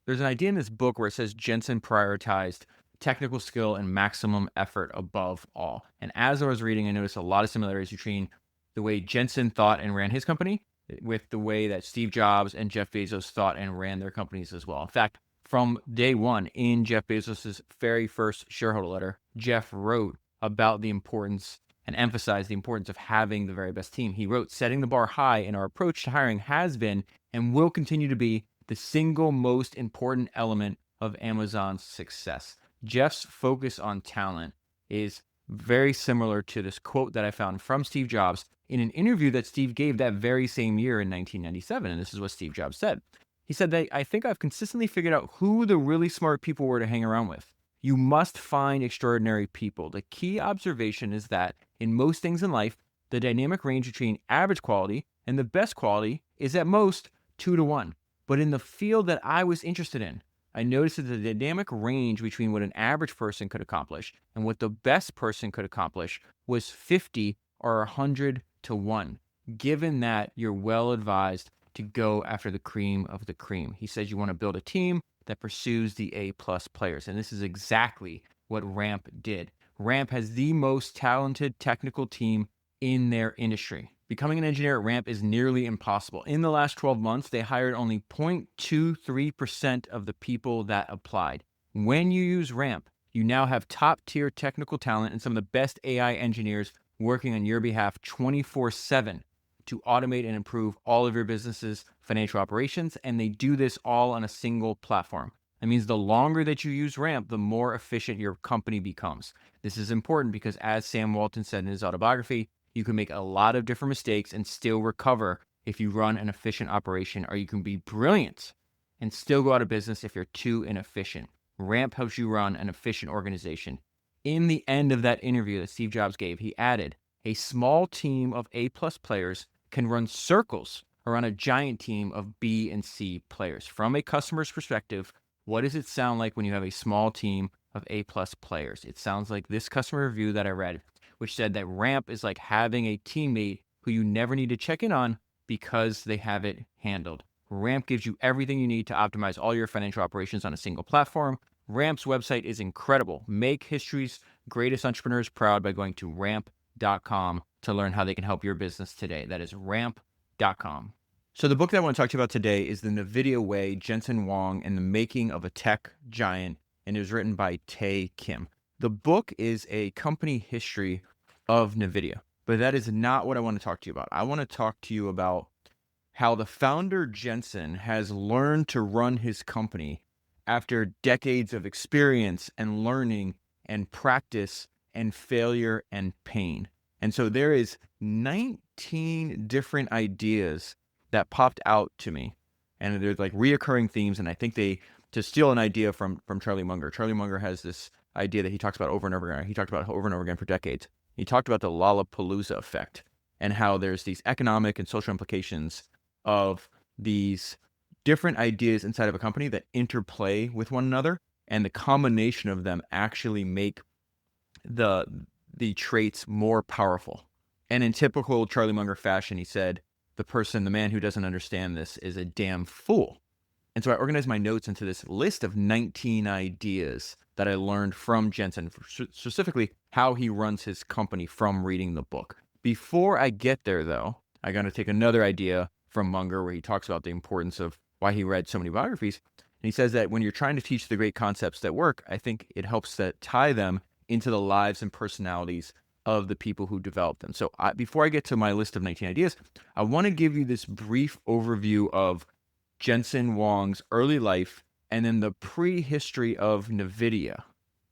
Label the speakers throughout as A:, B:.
A: There's an idea in this book where it says Jensen prioritized technical skill and maximum effort above all. And as I was reading, I noticed a lot of similarities between the way Jensen thought and ran his company with the way that Steve Jobs and Jeff Bezos thought and ran their companies as well. In fact, from day one in Jeff Bezos' very first shareholder letter, Jeff wrote about the importance and emphasized the importance of having the very best team. He wrote, setting the bar high in our approach to hiring has been and will continue to be the single most important element of Amazon's success. Jeff's focus on talent is very similar to this quote that I found from Steve Jobs in an interview that Steve gave that very same year in 1997. And this is what Steve Jobs said. He said that I think I've consistently figured out who the really smart people were to hang around with. You must find extraordinary people. The key observation is that in most things in life, the dynamic range between average quality and the best quality is at most 2-to-1. But in the field that I was interested in, I noticed that the dynamic range between what an average person could accomplish and what the best person could accomplish was 50 or 100-to-1, given that you're well advised to go after the cream of the cream. He says you want to build a team that pursues the A-plus players. And this is exactly what Ramp did. Ramp has the most talented technical team in their industry. Becoming an engineer at Ramp is nearly impossible. In the last 12 months, they hired only 0.23% of the people that applied. When you use Ramp, you now have top-tier technical talent and some of the best AI engineers working on your behalf 24/7 to automate and improve all of your business's financial operations, and they do this all on a single platform. That means the longer that you use Ramp, the more efficient your company becomes. This is important because, as Sam Walton said in his autobiography, you can make a lot of different mistakes and still recover if you run an efficient operation, or you can be brilliant and still go out of business if you're too inefficient. Ramp helps you run an efficient organization. In the end of that interview that Steve Jobs gave, he added, a small team of A-plus players can run circles around a giant team of B and C players. From a customer's perspective, what does it sound like when you have a small team of A-plus players? It sounds like this customer review that I read, which said that Ramp is like having a teammate who you never need to check in on because they have it handled. Ramp gives you everything you need to optimize all your financial operations on a single platform. Ramp's website is incredible. Make history's greatest entrepreneurs proud by going to ramp.com to learn how they can help your business today. That is ramp.com. So the book that I want to talk to you about today is The Nvidia Way, Jensen Huang and the Making of a Tech Giant, and it was written by Tae Kim. The book is a company history of Nvidia, but that is not what I want to talk to you about. I want to talk to you about how the founder Jensen has learned to run his company after decades of experience and learning and practice and failure and pain. And so there is 19 different ideas that popped out to me, and there's like reoccurring themes. And I think to steal an idea from Charlie Munger. Charlie Munger has this idea that he talks about over and over again. He talked about over and over again for decades. He talked about the Lollapalooza effect and how there's these economic and social implications of these different ideas inside of a company that interplay with one another, and the combination of them actually make the traits more powerful. And in typical Charlie Munger fashion, he said, the man who doesn't understand this is a damn fool. And so I organized my notes into this list of 19 ideas that I learned from Jensen, specifically how he runs his company from reading the book. Before I get there, though, I got to take another idea from Munger where he talks about the importance of why he read so many biographies. And he says that when you're trying to teach the great concepts that work, I think it helps to tie them into the lives and personalities of the people who developed them. So before I get to my list of 19 ideas, I want to give you this brief overview of Jensen Huang's early life and then the prehistory of Nvidia.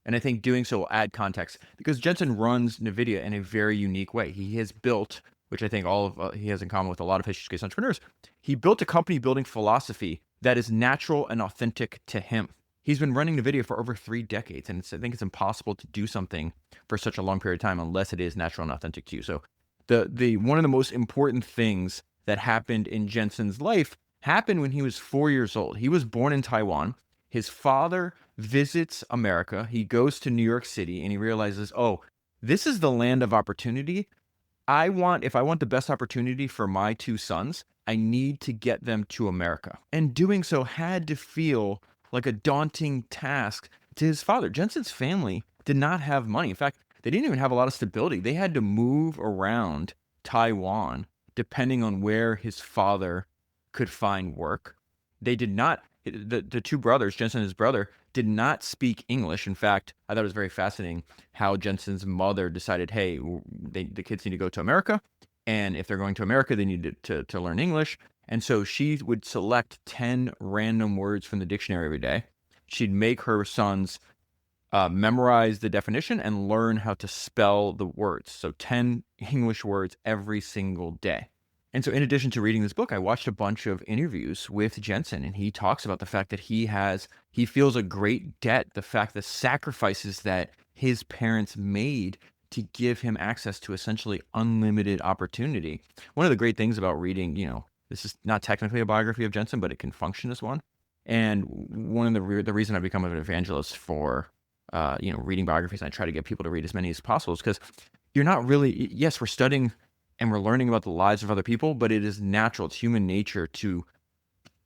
A: And I think doing so will add context because Jensen runs Nvidia in a very unique way. He has built, which I think he has in common with a lot of history-based entrepreneurs, he built a company building philosophy that is natural and authentic to him. He's been running Nvidia for over 3 decades, and I think it's impossible to do something for such a long period of time unless it is natural and authentic to you. So one of the most important things that happened in Jensen's life happened when he was 4 years old. He was born in Taiwan. His father visits America. He goes to New York City, and he realizes, oh, this is the land of opportunity. If I want the best opportunity for my 2 sons, I need to get them to America. And doing so had to feel like a daunting task to his father. Jensen's family did not have money. In fact, they didn't even have a lot of stability. They had to move around Taiwan depending on where his father could find work. They did not, the two brothers, Jensen and his brother, did not speak English. In fact, I thought it was very fascinating how Jensen's mother decided, hey, the kids need to go to America. And if they're going to America, they need to learn English. And so she would select 10 random words from the dictionary every day. She'd make her sons memorize the definition and learn how to spell the words. So 10 English words every single day. And so in addition to reading this book, I watched a bunch of interviews with Jensen, and he talks about the fact that he feels a great debt, the fact the sacrifices that his parents made to give him access to essentially unlimited opportunity. One of the great things about reading, this is not technically a biography of Jensen, but it can function as one. And one of the reason I've become an evangelist for, reading biographies, and I try to get people to read as many as possible, is because you're not really, yes, we're studying and we're learning about the lives of other people, but it is natural, it's human nature to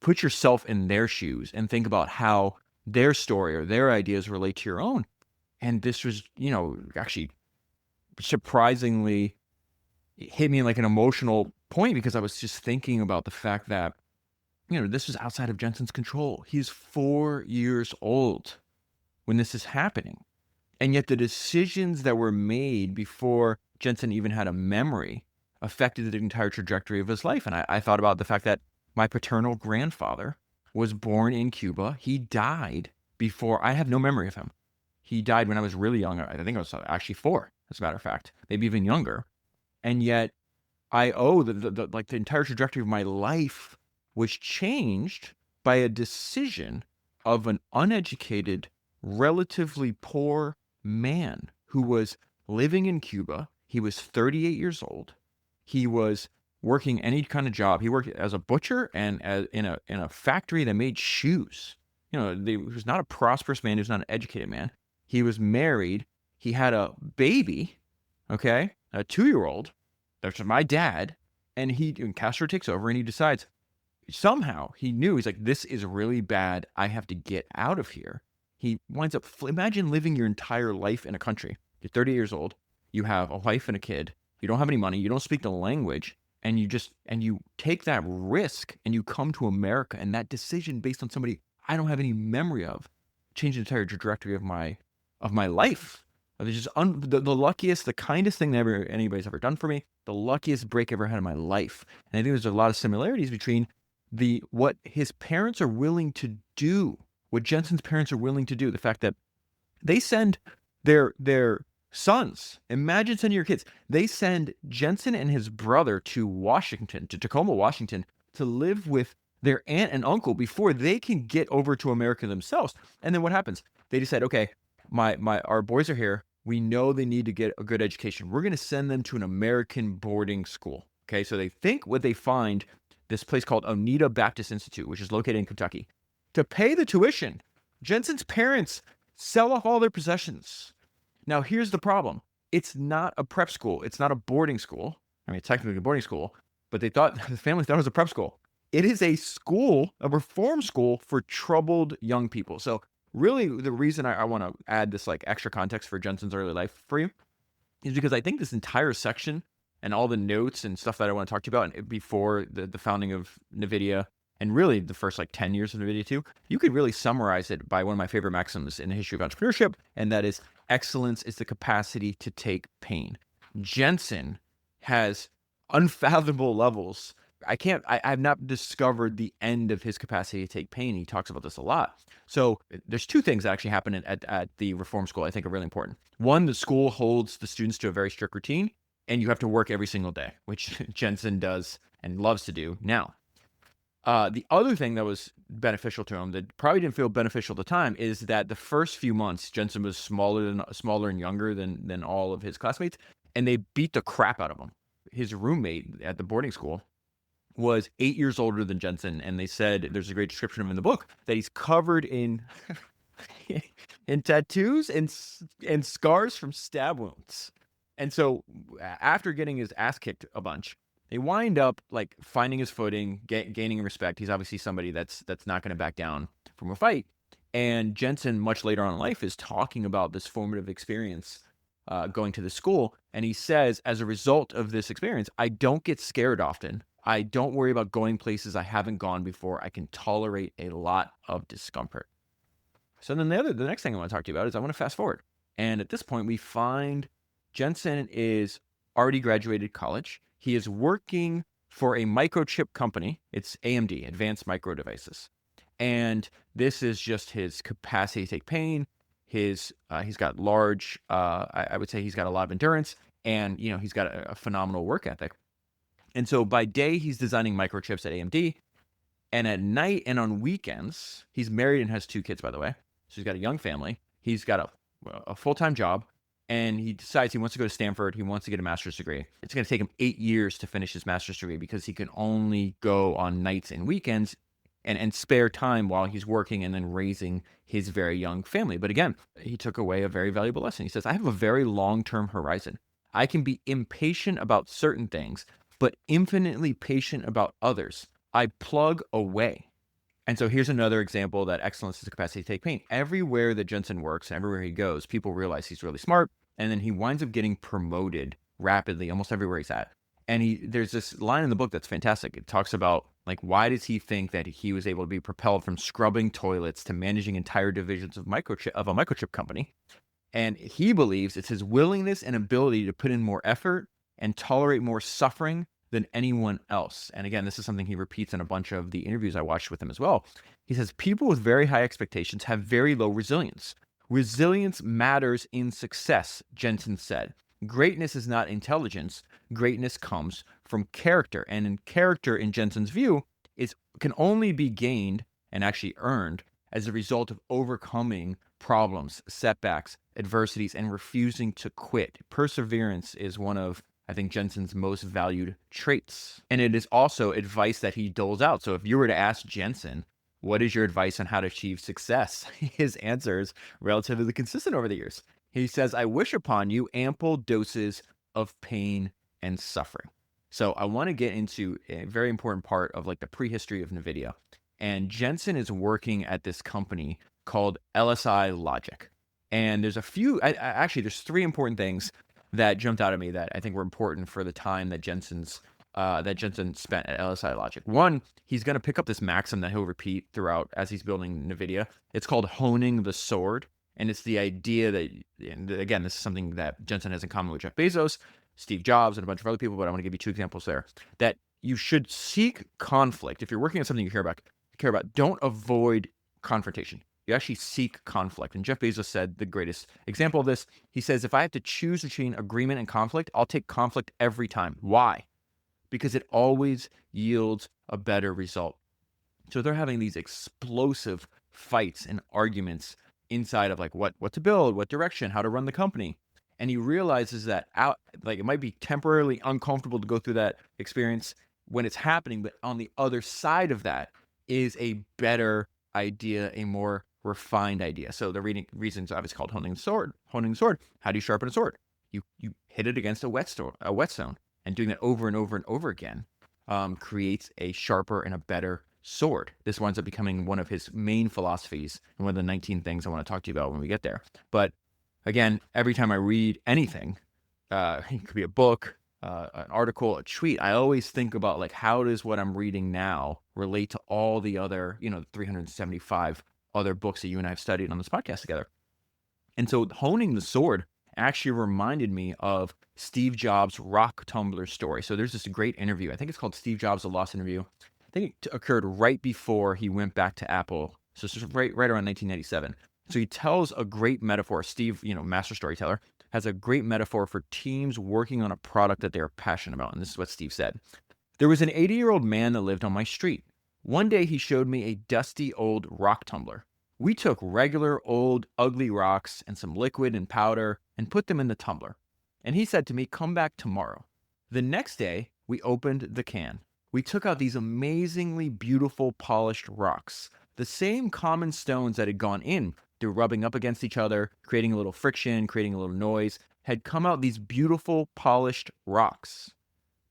A: put yourself in their shoes and think about how their story or their ideas relate to your own. And this was, actually surprisingly hit me in like an emotional point, because I was just thinking about the fact that, this was outside of Jensen's control. He's 4 years old when this is happening. And yet the decisions that were made before Jensen even had a memory affected the entire trajectory of his life. And I thought about the fact that my paternal grandfather was born in Cuba. He died before, I have no memory of him. He died when I was really young. I think I was actually 4, as a matter of fact, maybe even younger. And yet I owe the entire trajectory of my life was changed by a decision of an uneducated, relatively poor man who was living in Cuba. He was 38 years old. He was working any kind of job. He worked as a butcher and in a factory that made shoes. He was not a prosperous man. He was not an educated man. He was married. He had a baby, okay, a 2-year-old. That's my dad. And Castro takes over, and he decides, somehow he knew, he's like, this is really bad. I have to get out of here. He winds up, imagine living your entire life in a country. You're 30 years old. You have a wife and a kid. You don't have any money. You don't speak the language. And you take that risk and you come to America, and that decision based on somebody I don't have any memory of changed the entire trajectory of my life. It's just the luckiest, the kindest thing that anybody's ever done for me. The luckiest break I ever had in my life. And I think there's a lot of similarities between what his parents are willing to do, what Jensen's parents are willing to do. The fact that they send their sons, imagine sending your kids. They send Jensen and his brother to Washington, to Tacoma, Washington, to live with their aunt and uncle before they can get over to America themselves. And then what happens? They decide, okay, our boys are here. We know they need to get a good education. We're going to send them to an American boarding school. Okay, so they think what they find, this place called Oneida Baptist Institute, which is located in Kentucky. To pay the tuition, Jensen's parents sell off all their possessions. Now, here's the problem. It's not a prep school. It's not a boarding school. I mean, technically a boarding school, but the family thought it was a prep school. It is a school, a reform school for troubled young people. So really the reason I want to add this like extra context for Jensen's early life for you is because I think this entire section and all the notes and stuff that I want to talk to you about before the founding of Nvidia, and really the first 10 years of Nvidia too, you could really summarize it by one of my favorite maxims in the history of entrepreneurship, and that is, excellence is the capacity to take pain. Jensen has unfathomable levels. I've not discovered the end of his capacity to take pain. He talks about this a lot. So there's 2 things that actually happen at the reform school I think are really important. One, the school holds the students to a very strict routine, and you have to work every single day, which Jensen does and loves to do now. The other thing that was beneficial to him that probably didn't feel beneficial at the time is that the first few months, Jensen was smaller and younger than all of his classmates, and they beat the crap out of him. His roommate at the boarding school was 8 years older than Jensen, and they said, there's a great description of him in the book, that he's covered in in tattoos and scars from stab wounds. And so after getting his ass kicked a bunch, they wind up finding his footing, gaining respect. He's obviously somebody that's not going to back down from a fight. And Jensen, much later on in life, is talking about this formative experience going to the school. And he says, as a result of this experience, I don't get scared often. I don't worry about going places I haven't gone before. I can tolerate a lot of discomfort. So then the next thing I want to talk to you about is I want to fast forward. And at this point, we find Jensen is already graduated college. He is working for a microchip company. It's AMD, Advanced Micro Devices. And this is just his capacity to take pain. He's got large, I would say he's got a lot of endurance, and he's got a phenomenal work ethic. And so by day, he's designing microchips at AMD. And at night and on weekends, he's married and has 2 kids, by the way. So he's got a young family. He's got a full-time job, and he decides he wants to go to Stanford. He wants to get a master's degree. It's going to take him 8 years to finish his master's degree because he can only go on nights and weekends and spare time while he's working and then raising his very young family. But again, he took away a very valuable lesson. He says, I have a very long-term horizon. I can be impatient about certain things, but infinitely patient about others. I plug away. And so here's another example that excellence is the capacity to take pain. Everywhere that Jensen works, everywhere he goes, people realize he's really smart. And then he winds up getting promoted rapidly almost everywhere he's at. And there's this line in the book that's fantastic. It talks about, like, why does he think that he was able to be propelled from scrubbing toilets to managing entire divisions of a microchip company? And he believes it's his willingness and ability to put in more effort and tolerate more suffering than anyone else. And again, this is something he repeats in a bunch of the interviews I watched with him as well. He says, people with very high expectations have very low resilience. Resilience matters in success, Jensen said. Greatness is not intelligence. Greatness comes from character. And in character, in Jensen's view, can only be gained and actually earned as a result of overcoming problems, setbacks, adversities, and refusing to quit. Perseverance is one of, I think, Jensen's most valued traits. And it is also advice that he doles out. So if you were to ask Jensen, what is your advice on how to achieve success? His answer is relatively consistent over the years. He says, I wish upon you ample doses of pain and suffering. So I want to get into a very important part of like the prehistory of Nvidia. And Jensen is working at this company called LSI Logic. And there's there's 3 important things that jumped out at me that I think were important for the time that Jensen spent at LSI Logic. One, he's going to pick up this maxim that he'll repeat throughout as he's building Nvidia. It's called honing the sword. And it's the idea that, and again, this is something that Jensen has in common with Jeff Bezos, Steve Jobs, and a bunch of other people, but I want to give you 2 examples there, that you should seek conflict. If you're working on something you care about, don't avoid confrontation. You actually seek conflict. And Jeff Bezos said the greatest example of this. He says, if I have to choose between agreement and conflict, I'll take conflict every time. Why? Because it always yields a better result. So they're having these explosive fights and arguments inside of like what to build, what direction, how to run the company. And he realizes that it might be temporarily uncomfortable to go through that experience when it's happening, but on the other side of that is a better idea, a more refined idea. So the reason's obviously called honing the sword. Honing the sword. How do you sharpen a sword? You hit it against a wet zone, and doing that over and over and over again creates a sharper and a better sword. This winds up becoming one of his main philosophies and one of the 19 things I want to talk to you about when we get there. But again, every time I read anything, it could be a book, an article, a tweet, I always think about like, how does what I'm reading now relate to all the other, 375 other books that you and I have studied on this podcast together. And so honing the sword actually reminded me of Steve Jobs' rock tumbler story. So there's this great interview. I think it's called Steve Jobs, The Lost Interview. I think it occurred right before he went back to Apple. So it's right around 1997. So he tells a great metaphor. Steve, master storyteller, has a great metaphor for teams working on a product that they're passionate about. And this is what Steve said. There was an 80-year-old man that lived on my street. One day he showed me a dusty old rock tumbler. We took regular old ugly rocks and some liquid and powder and put them in the tumbler. And he said to me, come back tomorrow. The next day we opened the can. We took out these amazingly beautiful polished rocks, the same common stones that had gone in through rubbing up against each other, creating a little friction, creating a little noise, had come out these beautiful polished rocks.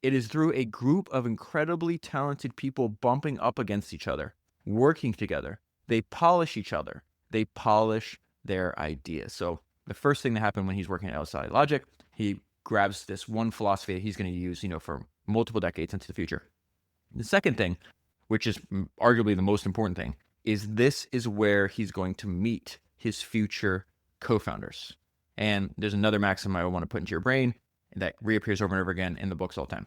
A: It is through a group of incredibly talented people bumping up against each other, working together. They polish each other. they polish their ideas. So the first thing that happened when he's working at LSI Logic, he grabs this one philosophy that he's going to use, for multiple decades into the future. The second thing, which is arguably the most important thing, is this is where he's going to meet his future co-founders. And there's another maxim I want to put into your brain that reappears over and over again in the books all the time.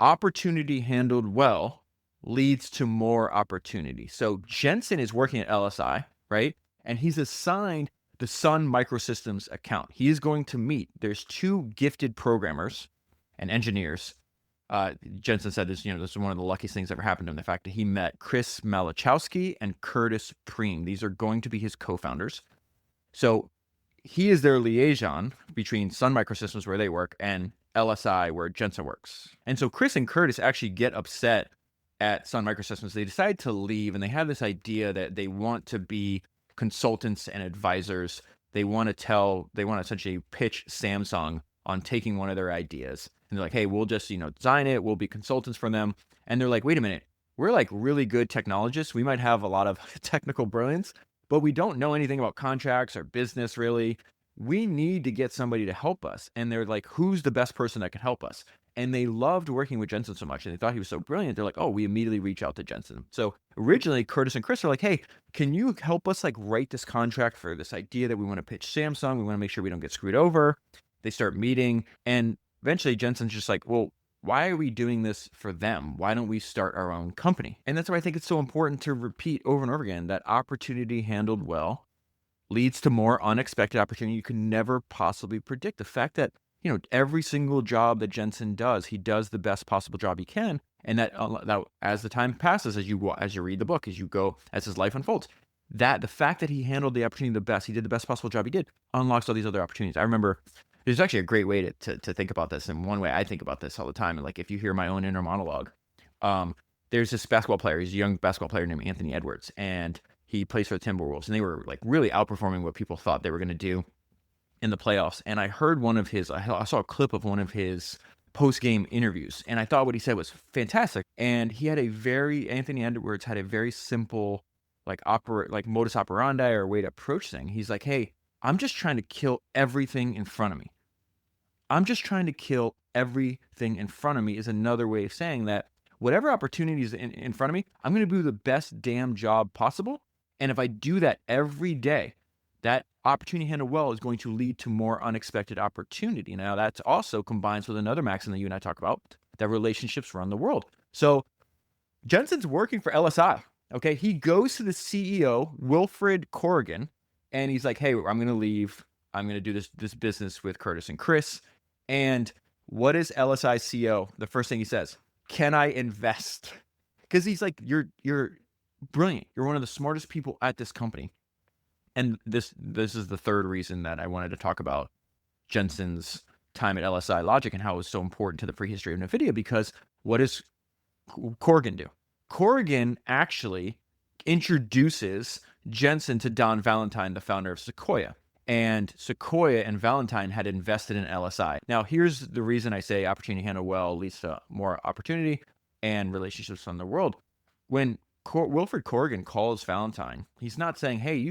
A: Opportunity handled well leads to more opportunity. So Jensen is working at LSI, right? And he's assigned the Sun Microsystems account. He is going to meet, there's two gifted programmers and engineers. Jensen said this, this is one of the luckiest things that ever happened to him. The fact that he met Chris Malachowski and Curtis Preem. These are going to be his co-founders. So he is their liaison between Sun Microsystems, where they work, and LSI, where Jensen works. And so Chris and Curtis actually get upset at Sun Microsystems. They decide to leave, and they have this idea that they want to be consultants and advisors. They want to essentially pitch Samsung on taking one of their ideas. And they're like, hey, we'll just, design it. We'll be consultants for them. And they're like, wait a minute. We're like really good technologists. We might have a lot of technical brilliance, but we don't know anything about contracts or business, really. We need to get somebody to help us. And they're like, who's the best person that can help us? And they loved working with Jensen so much, and they thought he was so brilliant. They're like, oh, we immediately reach out to Jensen. So originally, Curtis and Chris are like, hey, can you help us write this contract for this idea that we want to pitch Samsung? We want to make sure we don't get screwed over. They start meeting, and eventually Jensen's just like, well, why are we doing this for them? Why don't we start our own company? And that's why I think it's so important to repeat over and over again that opportunity handled well leads to more unexpected opportunity you can never possibly predict. The fact that, every single job that Jensen does, he does the best possible job he can. And that as the time passes, as you read the book, as his life unfolds, that the fact that he handled the opportunity the best, he did the best possible job he did, unlocks all these other opportunities. I remember there's actually a great way to think about this. And one way I think about this all the time, and if you hear my own inner monologue, there's this basketball player. He's a young basketball player named Anthony Edwards, and he plays for the Timberwolves. And they were really outperforming what people thought they were going to do in the playoffs. And I heard I saw a clip of one of his post-game interviews, and I thought what he said was fantastic. And Anthony Edwards had a very simple, modus operandi or way to approach things. He's like, hey, I'm just trying to kill everything in front of me. I'm just trying to kill everything in front of me is another way of saying that whatever opportunity is in front of me, I'm going to do the best damn job possible. And if I do that every day, that opportunity handled well is going to lead to more unexpected opportunity. Now, that also combines with another maxim that you and I talk about, that relationships run the world. So Jensen's working for LSI. Okay. He goes to the CEO, Wilfred Corrigan, and he's like, hey, I'm going to leave. I'm going to do this business with Curtis and Chris. And what is LSI CEO? The first thing he says, can I invest? Because he's like, you're brilliant. You're one of the smartest people at this company. And this is the third reason that I wanted to talk about Jensen's time at LSI Logic and how it was so important to the prehistory of Nvidia, because what does Corrigan do? Corrigan actually introduces Jensen to Don Valentine, the founder of Sequoia. And Sequoia and Valentine had invested in LSI. Now, here's the reason I say opportunity handled well leads to more opportunity and relationships on the world. When Wilfred Corrigan calls Valentine, he's not saying, hey,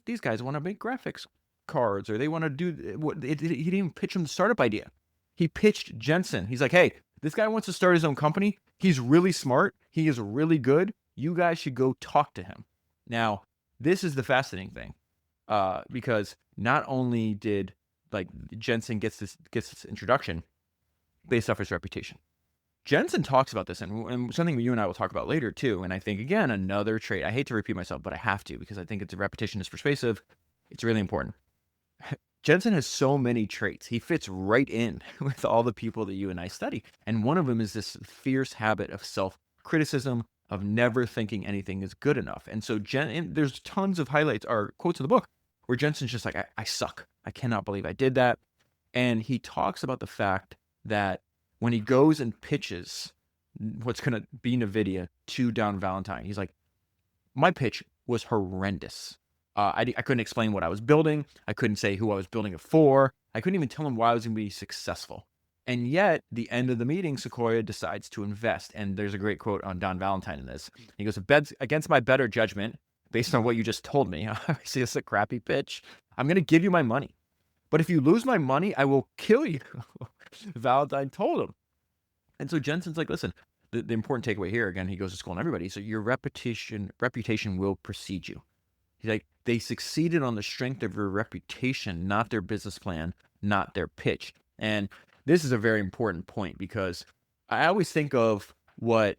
A: these guys want to make graphics cards, or they want to do what. He didn't even pitch him the startup idea. He pitched Jensen. He's like, hey, this guy wants to start his own company. He's really smart. He is really good. You guys should go talk to him. Now, this is the fascinating thing, because not only did Jensen gets this introduction based off his reputation. Jensen talks about this, and something you and I will talk about later too. And I think, again, another trait. I hate to repeat myself, but I have to, because I think it's a repetition is persuasive. It's really important. Jensen has so many traits. He fits right in with all the people that you and I study. And one of them is this fierce habit of self-criticism, of never thinking anything is good enough. And so there's tons of highlights or quotes in the book where Jensen's just like, I suck. I cannot believe I did that. And he talks about the fact that when he goes and pitches what's going to be Nvidia to Don Valentine, he's like, my pitch was horrendous. I couldn't explain what I was building. I couldn't say who I was building it for. I couldn't even tell him why I was going to be successful. And yet, the end of the meeting, Sequoia decides to invest. And there's a great quote on Don Valentine in this. He goes, against my better judgment, based on what you just told me, obviously it's a crappy pitch. I'm going to give you my money. But if you lose my money, I will kill you. Valentine told him. And so Jensen's like, listen, the important takeaway here, again, he goes to school and everybody. So your reputation will precede you. He's like, they succeeded on the strength of your reputation, not their business plan, not their pitch. And this is a very important point because I always think of what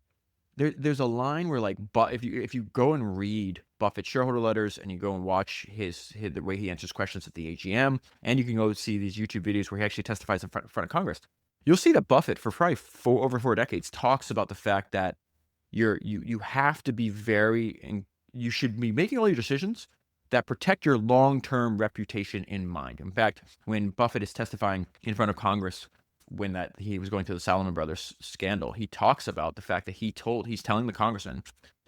A: there's a line where, like, but if you go and read Buffett's shareholder letters and you go and watch the way he answers questions at the AGM, and you can go see these YouTube videos where he actually testifies in front of Congress, you'll see that Buffett, for probably over 4 decades, talks about the fact that you have to be and you should be making all your decisions that protect your long-term reputation in mind. In fact, when Buffett is testifying in front of Congress, when he was going through the Salomon Brothers scandal, he talks about the fact that he's telling the congressman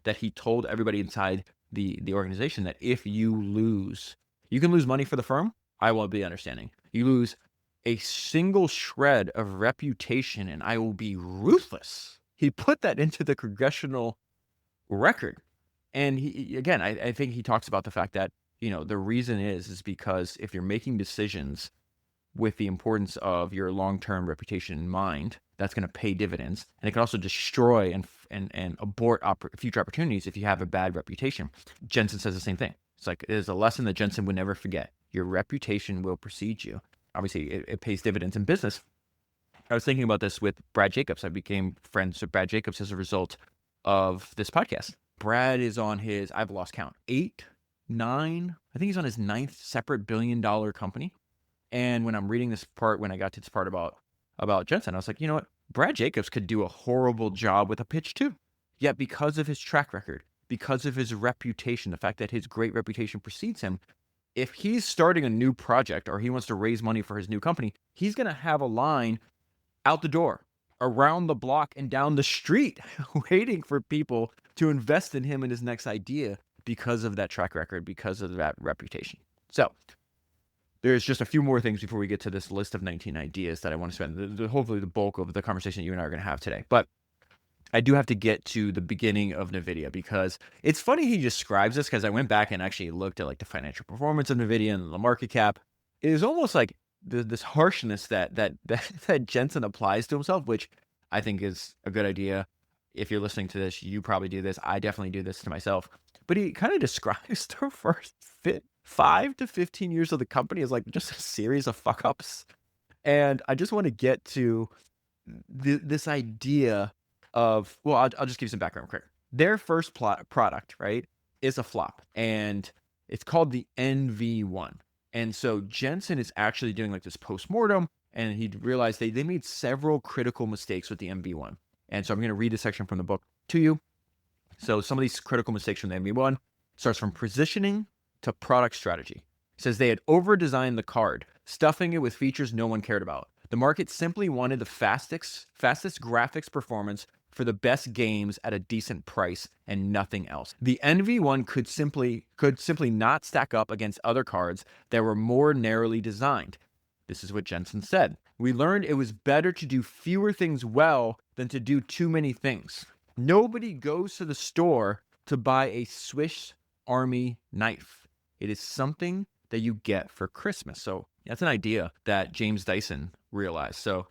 A: that he told everybody inside the organization that if you lose, you can lose money for the firm, I won't be understanding. You lose a single shred of reputation and I will be ruthless. He put that into the congressional record. And I think he talks about the fact that, the reason is because if you're making decisions with the importance of your long-term reputation in mind, that's going to pay dividends. And it can also destroy and abort future opportunities if you have a bad reputation. Jensen says the same thing. It's like, it is a lesson that Jensen would never forget. Your reputation will precede you. Obviously, it pays dividends in business. I was thinking about this with Brad Jacobs. I became friends with Brad Jacobs as a result of this podcast. Brad is on I've lost count, 8, 9, I think he's on his 9th separate billion-dollar company. And when I'm reading this part, when I got to this part about Jensen, I was like, you know what? Brad Jacobs could do a horrible job with a pitch too. Yet because of his track record, because of his reputation, the fact that his great reputation precedes him, if he's starting a new project or he wants to raise money for his new company, he's going to have a line out the door, around the block, and down the street waiting for people to invest in him and his next idea because of that track record, because of that reputation. So there's just a few more things before we get to this list of 19 ideas that I want to spend hopefully the bulk of the conversation you and I are going to have today. But I do have to get to the beginning of Nvidia because it's funny he describes this, because I went back and actually looked at like the financial performance of Nvidia and the market cap. It is almost like this harshness that Jensen applies to himself, which I think is a good idea. If you're listening to this, you probably do this. I definitely do this to myself. But he kind of describes the first 5 to 15 years of the company as like just a series of fuck ups. And I just want to get to this idea of, well, I'll just give you some background quick. Their first product, right, is a flop, and it's called the NV1. And so Jensen is actually doing like this postmortem, and he realized they made several critical mistakes with the NV1. And so I'm going to read a section from the book to you. So some of these critical mistakes from the NV1 starts from positioning to product strategy. It says they had over-designed the card, stuffing it with features no one cared about. The market simply wanted the fastest graphics performance for the best games at a decent price and nothing else. The NV1 could simply not stack up against other cards that were more narrowly designed. This is what Jensen said. We learned it was better to do fewer things well than to do too many things. Nobody goes to the store to buy a Swiss Army knife. It is something that you get for Christmas. So that's an idea that James Dyson realized. So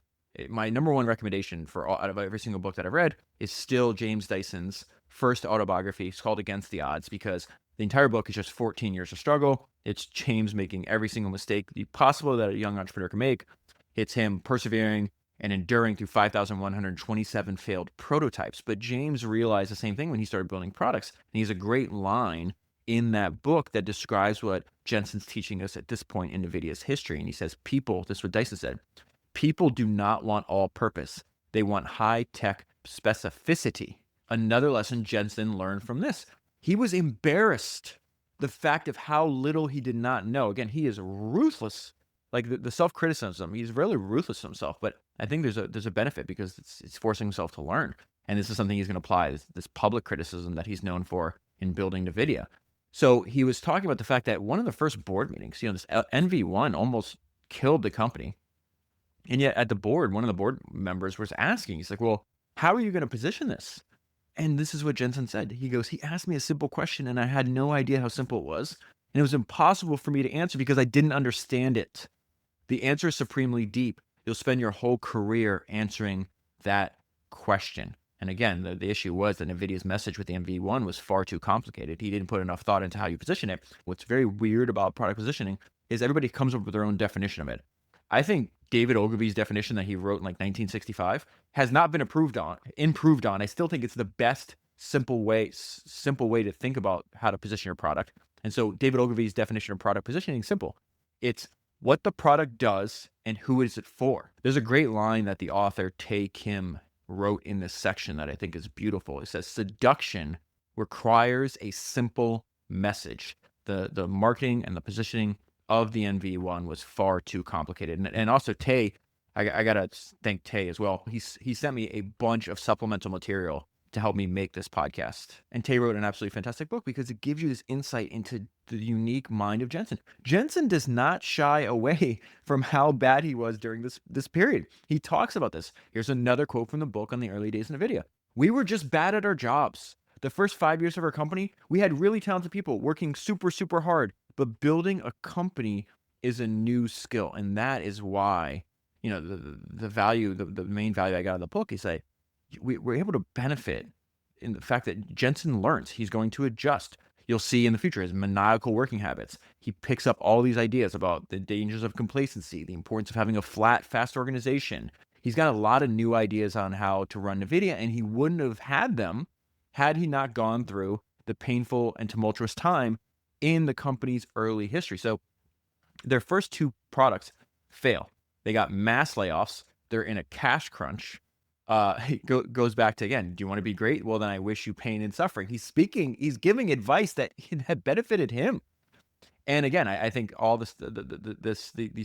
A: my number one recommendation out of every single book that I've read is still James Dyson's first autobiography. It's called Against the Odds, because the entire book is just 14 years of struggle. It's James making every single mistake possible that a young entrepreneur can make. It's him persevering and enduring through 5,127 failed prototypes. But James realized the same thing when he started building products. And he has a great line in that book that describes what Jensen's teaching us at this point in NVIDIA's history. And he says, this is what Dyson said, people do not want all-purpose. They want high-tech specificity. Another lesson Jensen learned from this. He was embarrassed the fact of how little he did not know. Again, he is ruthless. Like the self-criticism, he's really ruthless to himself. But I think there's a benefit because it's forcing himself to learn. And this is something he's going to apply, this public criticism that he's known for in building NVIDIA. So he was talking about the fact that one of the first board meetings, this NV1 almost killed the company. And yet at the board, one of the board members was asking, he's like, well, how are you going to position this? And this is what Jensen said. He goes, he asked me a simple question and I had no idea how simple it was. And it was impossible for me to answer because I didn't understand it. The answer is supremely deep. You'll spend your whole career answering that question. And again, the issue was that NVIDIA's message with the NV1 was far too complicated. He didn't put enough thought into how you position it. What's very weird about product positioning is everybody comes up with their own definition of it. I think David Ogilvy's definition that he wrote in like 1965 has not been improved on. I still think it's the best simple way to think about how to position your product. And so David Ogilvy's definition of product positioning is simple. It's what the product does and who is it for. There's a great line that the author Tae Kim wrote in this section that I think is beautiful. It says, seduction requires a simple message. The marketing and the positioning of the NV1 was far too complicated. And also Tae, I got to thank Tae as well. He sent me a bunch of supplemental material to help me make this podcast. And Tae wrote an absolutely fantastic book because it gives you this insight into the unique mind of Jensen. Jensen does not shy away from how bad he was during this period. He talks about this. Here's another quote from the book on the early days of Nvidia. We were just bad at our jobs. The first 5 years of our company, we had really talented people working super, super hard, but building a company is a new skill. And that is why, the value, the main value I got out of the book is that we're able to benefit in the fact that Jensen learns. He's going to adjust. You'll see in the future his maniacal working habits. He picks up all these ideas about the dangers of complacency, the importance of having a flat, fast organization. He's got a lot of new ideas on how to run NVIDIA, and he wouldn't have had them had he not gone through the painful and tumultuous time in the company's early history. So their first two products fail. They got mass layoffs. They're in a cash crunch. Goes back to, again, do you want to be great? Well, then I wish you pain and suffering. He's giving advice that had benefited him. And again, I think all these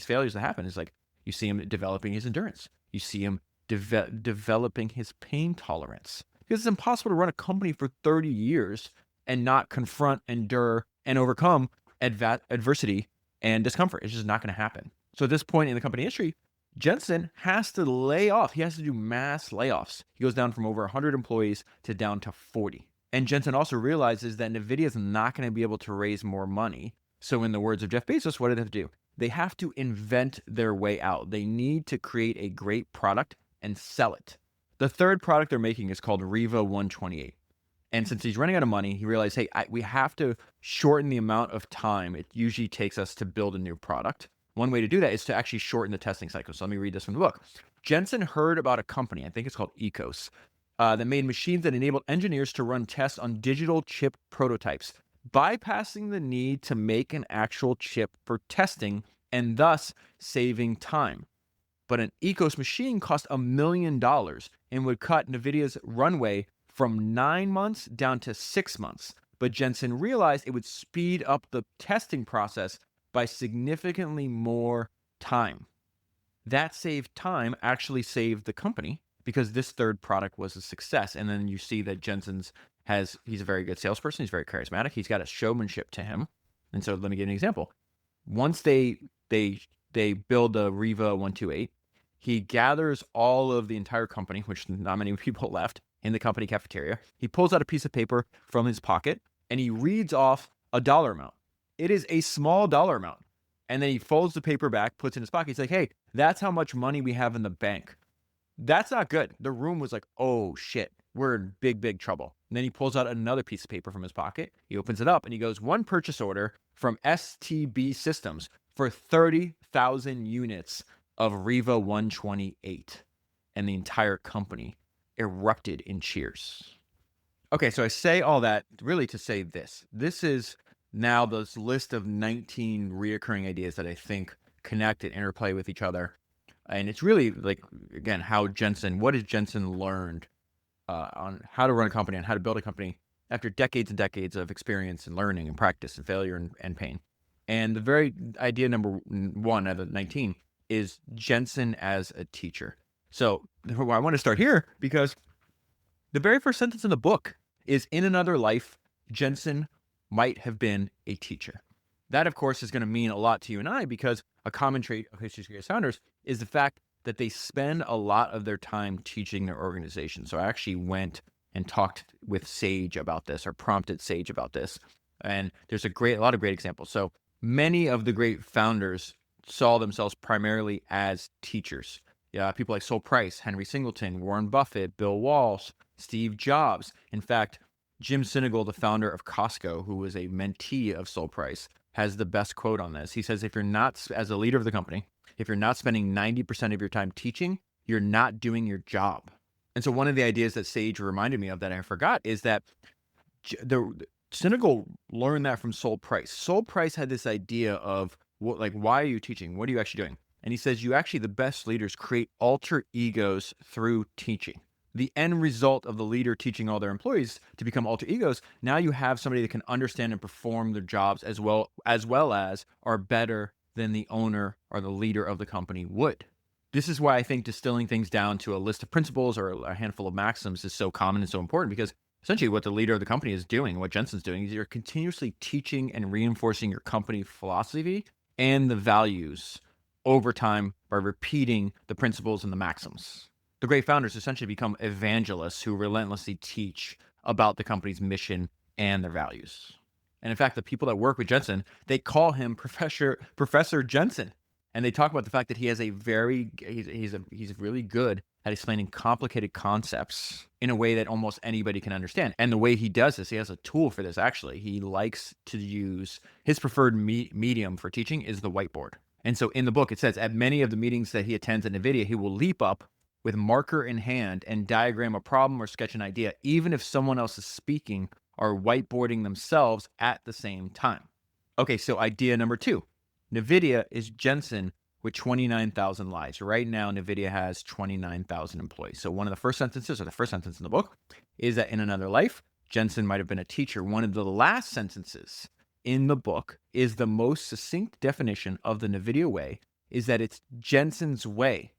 A: failures that happen is like, you see him developing his endurance. You see him developing his pain tolerance. Because it's impossible to run a company for 30 years and not confront, endure, and overcome adversity and discomfort. It's just not going to happen. So at this point in the company history, Jensen has to lay off. He has to do mass layoffs. He goes down from over 100 employees to down to 40. And Jensen also realizes that NVIDIA is not going to be able to raise more money. So in the words of Jeff Bezos, what do they have to do? They have to invent their way out. They need to create a great product and sell it. The third product they're making is called Riva 128. And since he's running out of money, he realized, hey, we have to shorten the amount of time it usually takes us to build a new product. One way to do that is to actually shorten the testing cycle. So let me read this from the book. Jensen heard about a company, I think it's called Ecos, that made machines that enabled engineers to run tests on digital chip prototypes, bypassing the need to make an actual chip for testing and thus saving time. But an Ecos machine cost $1 million and would cut NVIDIA's runway from 9 months down to 6 months. But Jensen realized it would speed up the testing process by significantly more time. That saved time actually saved the company because this third product was a success. And then you see that he's a very good salesperson. He's very charismatic. He's got a showmanship to him. And so let me give you an example. Once they build the Riva 128, he gathers all of the entire company, which not many people left, in the company cafeteria. He pulls out a piece of paper from his pocket and he reads off a dollar amount. It is a small dollar amount. And then he folds the paper back, puts it in his pocket. He's like, hey, that's how much money we have in the bank. That's not good. The room was like, oh shit, we're in big, big trouble. And then he pulls out another piece of paper from his pocket. He opens it up and he goes, one purchase order from STB Systems for 30,000 units of Riva 128. And the entire company erupted in cheers. Okay, so I say all that really to say this. This is now this list of 19 reoccurring ideas that I think connect and interplay with each other. And it's really like, again, what has Jensen learned on how to run a company and how to build a company after decades and decades of experience and learning and practice and failure and pain. And the very idea number one out of 19 is Jensen as a teacher. So I want to start here because the very first sentence in the book is, in another life, Jensen might have been a teacher. That, of course, is going to mean a lot to you and I because a common trait of history's greatest founders is the fact that they spend a lot of their time teaching their organization. So I actually went and talked with Sage about this or prompted Sage about this. And there's a lot of great examples. So many of the great founders saw themselves primarily as teachers. Yeah, people like Sol Price, Henry Singleton, Warren Buffett, Bill Walsh, Steve Jobs. In fact, Jim Sinegal, the founder of Costco, who was a mentee of Sol Price, has the best quote on this. He says, if you're not, as a leader of the company, if you're not spending 90% of your time teaching, you're not doing your job. And so one of the ideas that Sage reminded me of that I forgot is that Sinegal learned that from Sol Price. Sol Price had this idea of why are you teaching? What are you actually doing? And he says, the best leaders create alter egos through teaching. The end result of the leader teaching all their employees to become alter egos, now you have somebody that can understand and perform their jobs as well as are better than the owner or the leader of the company would. This is why I think distilling things down to a list of principles or a handful of maxims is so common and so important, because essentially what the leader of the company is doing, what Jensen's doing, is you're continuously teaching and reinforcing your company philosophy and the values over time by repeating the principles and the maxims. The great founders essentially become evangelists who relentlessly teach about the company's mission and their values. And in fact, the people that work with Jensen, they call him Professor Jensen. And they talk about the fact that he has he's really good at explaining complicated concepts in a way that almost anybody can understand. And the way he does this, he has a tool for this actually. He likes to use his preferred medium for teaching is the whiteboard. And so in the book, it says at many of the meetings that he attends at Nvidia, he will leap up with marker in hand and diagram a problem or sketch an idea, even if someone else is speaking or whiteboarding themselves at the same time. Okay, so idea number 2. Nvidia is Jensen with 29,000 lives. Right now, Nvidia has 29,000 employees. So one of the first sentences, or the first sentence in the book, is that in another life, Jensen might have been a teacher. One of the last sentences in the book is the most succinct definition of the Nvidia way, is that it's Jensen's way,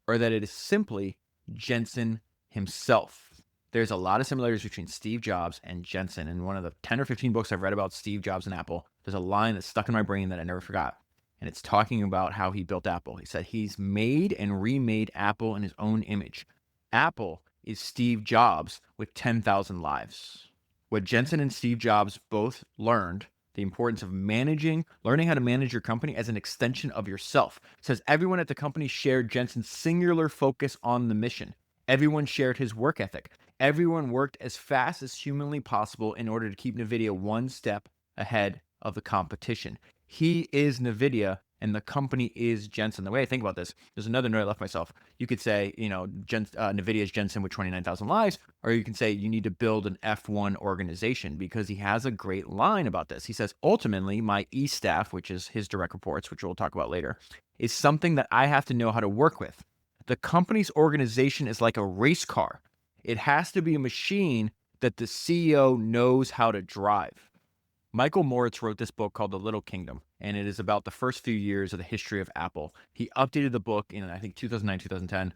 A: or that it is simply Jensen himself. There's a lot of similarities between Steve Jobs and Jensen. In one of the 10 or 15 books I've read about Steve Jobs and Apple, there's a line that's stuck in my brain that I never forgot. And it's talking about how he built Apple. He said he's made and remade Apple in his own image. Apple is Steve Jobs with 10,000 lives. What Jensen and Steve Jobs both learned, the importance of learning how to manage your company as an extension of yourself. It says everyone at the company shared Jensen's singular focus on the mission. Everyone shared his work ethic. Everyone worked as fast as humanly possible in order to keep Nvidia one step ahead of the competition. He is Nvidia and the company is Jensen. The way I think about this, there's another note I left myself. You could say, Nvidia is Jensen with 29,000 lives, or you can say you need to build an F1 organization, because he has a great line about this. He says, ultimately, my E-staff, which is his direct reports, which we'll talk about later, is something that I have to know how to work with. The company's organization is like a race car. It has to be a machine that the CEO knows how to drive. Michael Moritz wrote this book called The Little Kingdom, and it is about the first few years of the history of Apple. He updated the book in, I think, 2009, 2010.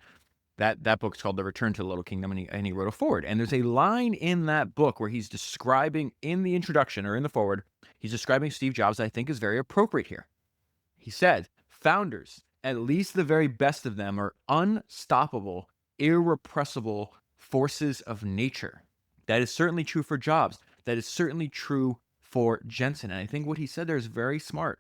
A: That book's called The Return to the Little Kingdom, and he wrote a foreword. And there's a line in that book where he's describing, in the introduction or in the foreword, he's describing Steve Jobs that I think is very appropriate here. He said, founders, at least the very best of them, are unstoppable, irrepressible forces of nature. That is certainly true for Jobs. That is certainly true for Jensen. And I think what he said there is very smart.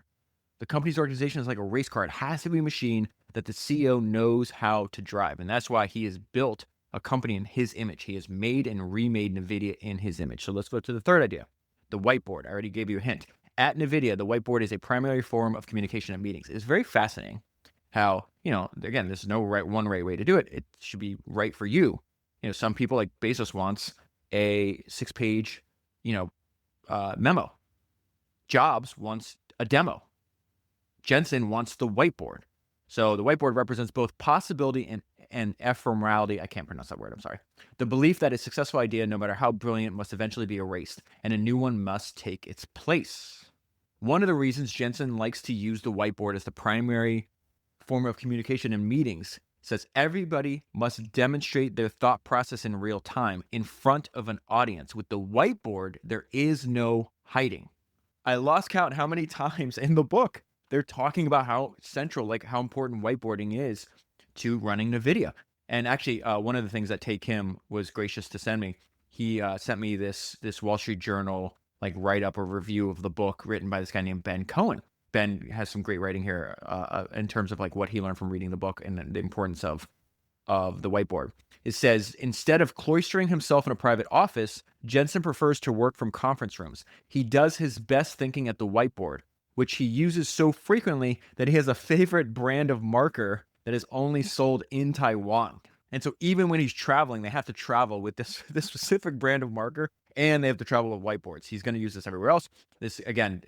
A: The company's organization is like a race car. It has to be a machine that the CEO knows how to drive. And that's why he has built a company in his image. He has made and remade Nvidia in his image. So let's go to the third idea, the whiteboard. I already gave you a hint. At Nvidia, the whiteboard is a primary form of communication at meetings. It's very fascinating how, again, there's no one right way to do it. It should be right for you. Some people, like Bezos, wants a 6-page, memo. Jobs wants a demo. Jensen wants the whiteboard. So the whiteboard represents both possibility and ephemerality. I can't pronounce that word, I'm sorry. The belief that a successful idea, no matter how brilliant, must eventually be erased, and a new one must take its place. One of the reasons Jensen likes to use the whiteboard as the primary form of communication in meetings says everybody must demonstrate their thought process in real time in front of an audience. With the whiteboard, there is no hiding. I lost count how many times in the book they're talking about how central, how important whiteboarding is to running Nvidia. And actually, one of the things that Tae Kim was gracious to send me, he sent me this Wall Street Journal like write up or review of the book written by this guy named Ben Cohen. Ben has some great writing here in terms of like what he learned from reading the book and the importance of the whiteboard. It says, instead of cloistering himself in a private office, Jensen prefers to work from conference rooms. He does his best thinking at the whiteboard, which he uses so frequently that he has a favorite brand of marker that is only sold in Taiwan. And so even when he's traveling, they have to travel with this specific brand of marker, and they have to travel with whiteboards. He's going to use this everywhere else. This, again,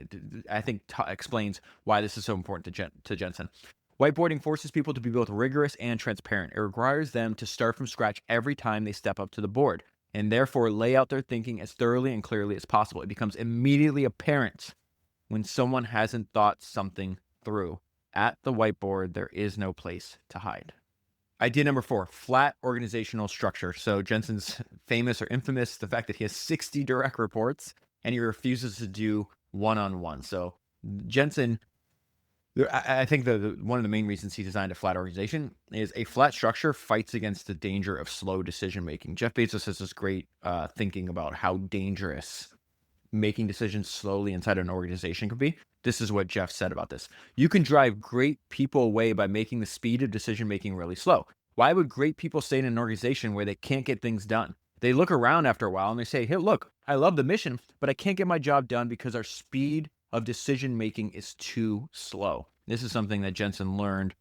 A: I think explains why this is so important to Jensen. Whiteboarding forces people to be both rigorous and transparent. It requires them to start from scratch every time they step up to the board, and therefore lay out their thinking as thoroughly and clearly as possible. It becomes immediately apparent when someone hasn't thought something through. At the whiteboard, there is no place to hide. Idea number 4, flat organizational structure. So Jensen's famous or infamous the fact that he has 60 direct reports and he refuses to do one-on-one. So Jensen, I think one of the main reasons he designed a flat organization is a flat structure fights against the danger of slow decision-making. Jeff Bezos has this great thinking about how dangerous making decisions slowly inside an organization could be. This is what Jeff said about this. You can drive great people away by making the speed of decision-making really slow. Why would great people stay in an organization where they can't get things done? They look around after a while and they say, hey, look, I love the mission, but I can't get my job done because our speed of decision-making is too slow. This is something that Jensen learned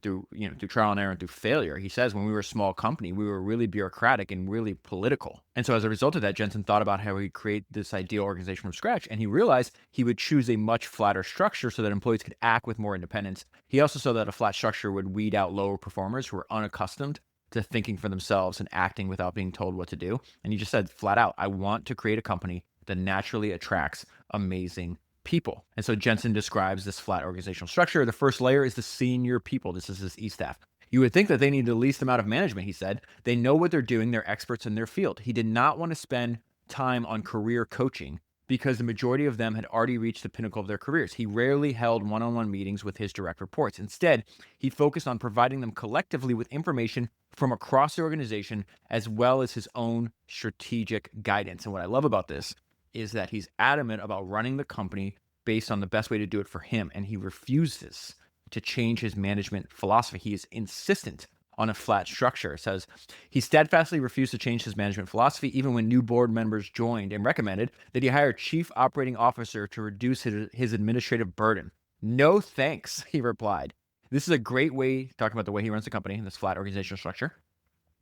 A: through trial and error and through failure. He says when we were a small company, we were really bureaucratic and really political. And so as a result of that, Jensen thought about how he'd create this ideal organization from scratch. And he realized he would choose a much flatter structure so that employees could act with more independence. He also saw that a flat structure would weed out lower performers who were unaccustomed to thinking for themselves and acting without being told what to do. And he just said flat out, I want to create a company that naturally attracts amazing people. And so Jensen describes this flat organizational structure. The first layer is the senior people. This is his E-staff. You would think that they need the least amount of management, he said. They know what they're doing. They're experts in their field. He did not want to spend time on career coaching because the majority of them had already reached the pinnacle of their careers. He rarely held one-on-one meetings with his direct reports. Instead, he focused on providing them collectively with information from across the organization as well as his own strategic guidance. And what I love about this is that he's adamant about running the company based on the best way to do it for him. And he refuses to change his management philosophy. He is insistent on a flat structure. It says he steadfastly refused to change his management philosophy even when new board members joined and recommended that he hire a chief operating officer to reduce his administrative burden. No thanks, he replied. This is a great way, talking about the way he runs the company in this flat organizational structure,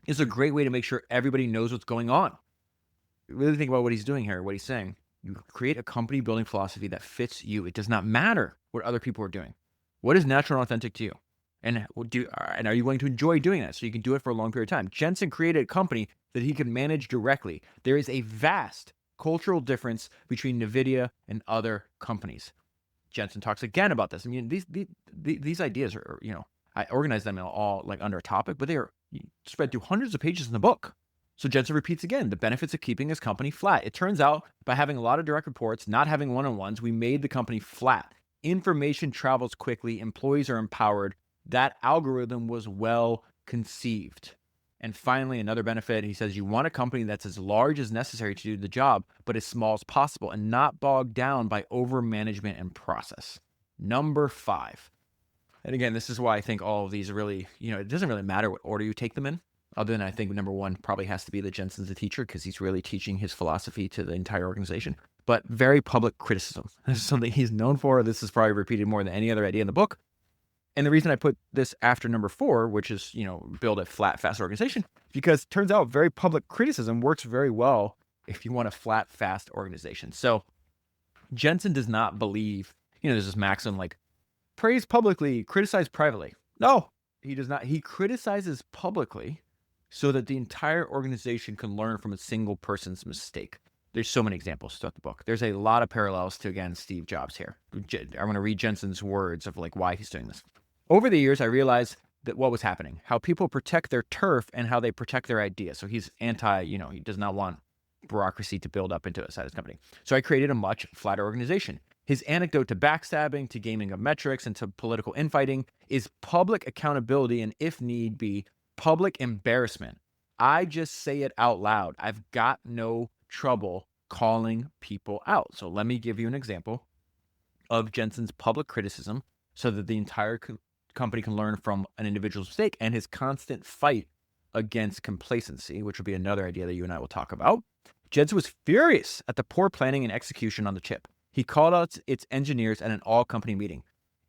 A: is a great way to make sure everybody knows what's going on. Really think about what he's doing here, what he's saying. You create a company building philosophy that fits you. It does not matter what other people are doing. What is natural and authentic to you? And are you going to enjoy doing that so you can do it for a long period of time? Jensen created a company that he could manage directly. There is a vast cultural difference between Nvidia and other companies. Jensen talks again about this. I mean, these ideas are, I organized them all like under a topic, but they are spread through hundreds of pages in the book. So Jensen repeats again, the benefits of keeping his company flat. It turns out by having a lot of direct reports, not having one-on-ones, we made the company flat. Information travels quickly. Employees are empowered. That algorithm was well conceived. And finally, another benefit, he says, you want a company that's as large as necessary to do the job, but as small as possible and not bogged down by over-management and process. Number 5. And again, this is why I think all of these are really, it doesn't really matter what order you take them in. Other than I think number 1 probably has to be that Jensen's a teacher because he's really teaching his philosophy to the entire organization. But very public criticism. This is something he's known for. This is probably repeated more than any other idea in the book. And the reason I put this after number 4, which is, build a flat, fast organization, because it turns out very public criticism works very well if you want a flat, fast organization. So Jensen does not believe, there's this maxim like praise publicly, criticize privately. No, he does not. He criticizes publicly so that the entire organization can learn from a single person's mistake. There's so many examples throughout the book. There's a lot of parallels to, again, Steve Jobs here. I'm going to read Jensen's words of like why he's doing this. Over the years, I realized that what was happening, how people protect their turf and how they protect their ideas. So he's anti, he does not want bureaucracy to build up into inside his company. So I created a much flatter organization. His anecdote to backstabbing, to gaming of metrics, and to political infighting is public accountability and, if need be, public embarrassment I just say it out loud. I've got no trouble calling people out. So let me give you an example of Jensen's public criticism so that the entire company can learn from an individual's mistake, and his constant fight against complacency, which will be another idea that you and I will talk about. Jensen was furious at the poor planning and execution on the chip. He called out its engineers at an all-company meeting.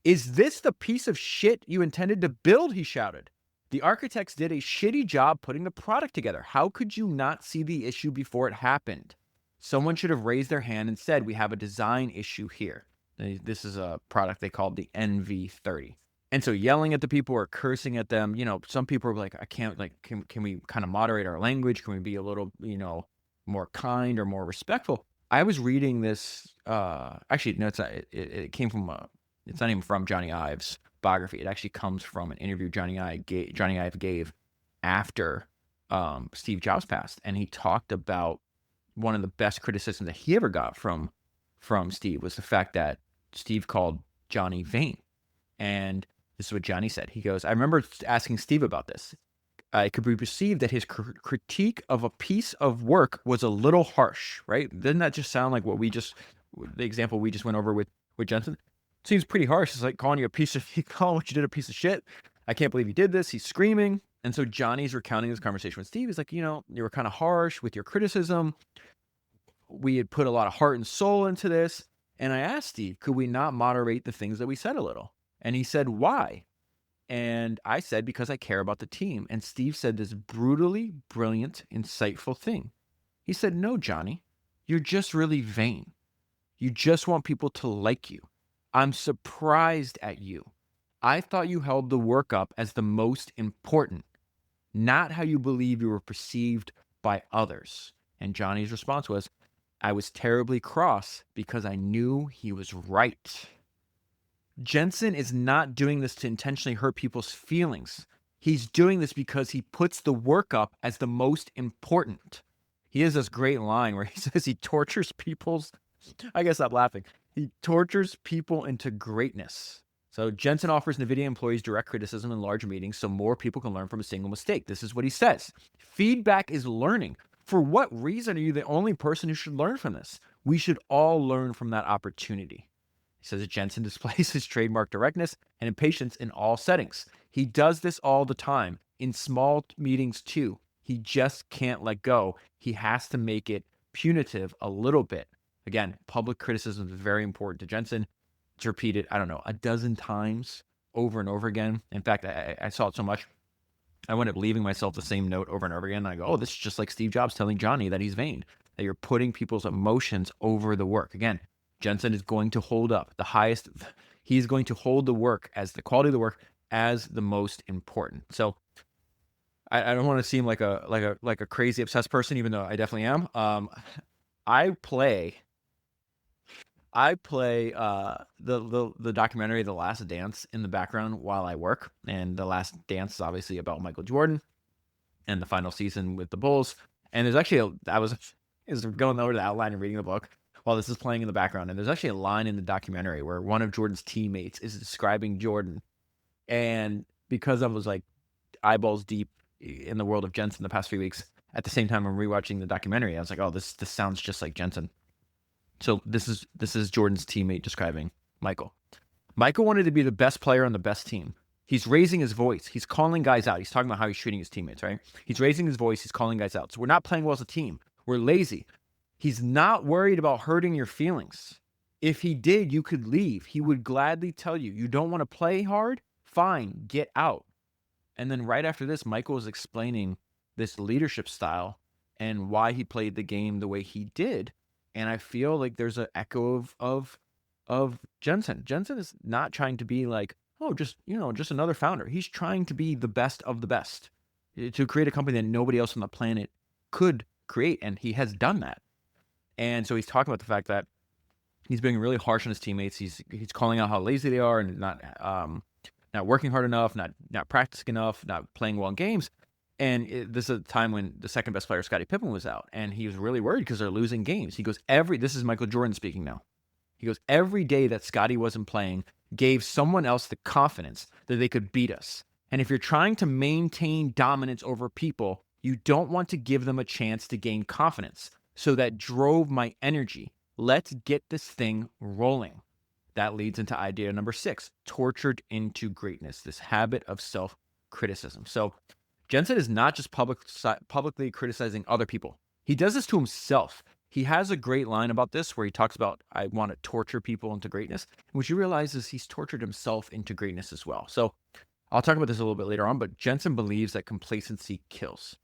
A: "Is this the piece of shit you intended to build?" he shouted. "The architects did a shitty job putting the product together. How could you not see the issue before it happened? Someone should have raised their hand and said, we have a design issue here." This is a product they called the NV30. And so yelling at the people or cursing at them, some people are like, I can't, like, can we kind of moderate our language? Can we be a little, more kind or more respectful? I was reading this, actually, no, it's not, it came from, it's not even from Johnny Ive's biography. It actually comes from an interview Johnny Ive gave after Steve Jobs passed. And he talked about one of the best criticisms that he ever got from Steve was the fact that Steve called Johnny vain. And this is what Johnny said. He goes, "I remember asking Steve about this. It could be perceived that his critique of a piece of work was a little harsh," right? Doesn't that just sound like the example we just went over with Jensen? Seems pretty harsh. It's like calling what you did a piece of shit. "I can't believe you did this." He's screaming. And so Johnny's recounting this conversation with Steve. He's like, you were kind of harsh with your criticism. We had put a lot of heart and soul into this. And I asked Steve, could we not moderate the things that we said a little? And he said, "Why?" And I said, "Because I care about the team." And Steve said this brutally brilliant, insightful thing. He said, "No, Johnny, you're just really vain. You just want people to like you. I'm surprised at you. I thought you held the work up as the most important, not how you believe you were perceived by others." And Johnny's response was, "I was terribly cross because I knew he was right." Jensen is not doing this to intentionally hurt people's feelings. He's doing this because he puts the work up as the most important. He has this great line where he says he tortures I guess I'm laughing. He tortures people into greatness. So Jensen offers Nvidia employees direct criticism in large meetings so more people can learn from a single mistake. This is what he says. "Feedback is learning. For what reason are you the only person who should learn from this? We should all learn from that opportunity." He says that Jensen displays his trademark directness and impatience in all settings. He does this all the time, in small meetings too. He just can't let go. He has to make it punitive a little bit. Again, public criticism is very important to Jensen. It's repeated, I don't know, a dozen times over and over again. In fact, I saw it so much, I wound up leaving myself the same note over and over again. And I go, oh, this is just like Steve Jobs telling Johnny that he's vain, that you're putting people's emotions over the work. Again, Jensen is going to hold up the highest. He's going to hold the work as the quality of the work as the most important. So I don't want to seem like a crazy obsessed person, even though I definitely am. I play the documentary The Last Dance in the background while I work, and The Last Dance is obviously about Michael Jordan and the final season with the Bulls. And there's actually I was going over the outline and reading the book while this is playing in the background, and there's actually a line in the documentary where one of Jordan's teammates is describing Jordan, and because I was like eyeballs deep in the world of Jensen the past few weeks, at the same time I'm rewatching the documentary, I was like, oh, this sounds just like Jensen. So this is Jordan's teammate describing Michael. "Michael wanted to be the best player on the best team. He's raising his voice. He's calling guys out." He's talking about how he's treating his teammates, right? He's raising his voice. He's calling guys out. "So we're not playing well as a team. We're lazy. He's not worried about hurting your feelings. If he did, you could leave. He would gladly tell you, you don't want to play hard? Fine, get out." And then right after this, Michael is explaining this leadership style and why he played the game the way he did. And I feel like there's an echo of Jensen. Jensen is not trying to be like, oh, just another founder. He's trying to be the best of the best, to create a company that nobody else on the planet could create. And he has done that. And so he's talking about the fact that he's being really harsh on his teammates. He's calling out how lazy they are and not working hard enough, not practicing enough, not playing well in games. And this is a time when the second best player, Scottie Pippen, was out, and he was really worried because they're losing games. He goes, this is Michael Jordan speaking now. He goes, "Every day that Scottie wasn't playing gave someone else the confidence that they could beat us. And if you're trying to maintain dominance over people, You don't want to give them a chance to gain confidence. So that drove my energy. Let's get this thing rolling. That leads into idea number 6, tortured into greatness, this habit of self-criticism. So Jensen is not just publicly criticizing other people. He does this to himself. He has a great line about this where he talks about, I want to torture people into greatness. What you realize is he's tortured himself into greatness as well. So I'll talk about this a little bit later on, but Jensen believes that complacency kills.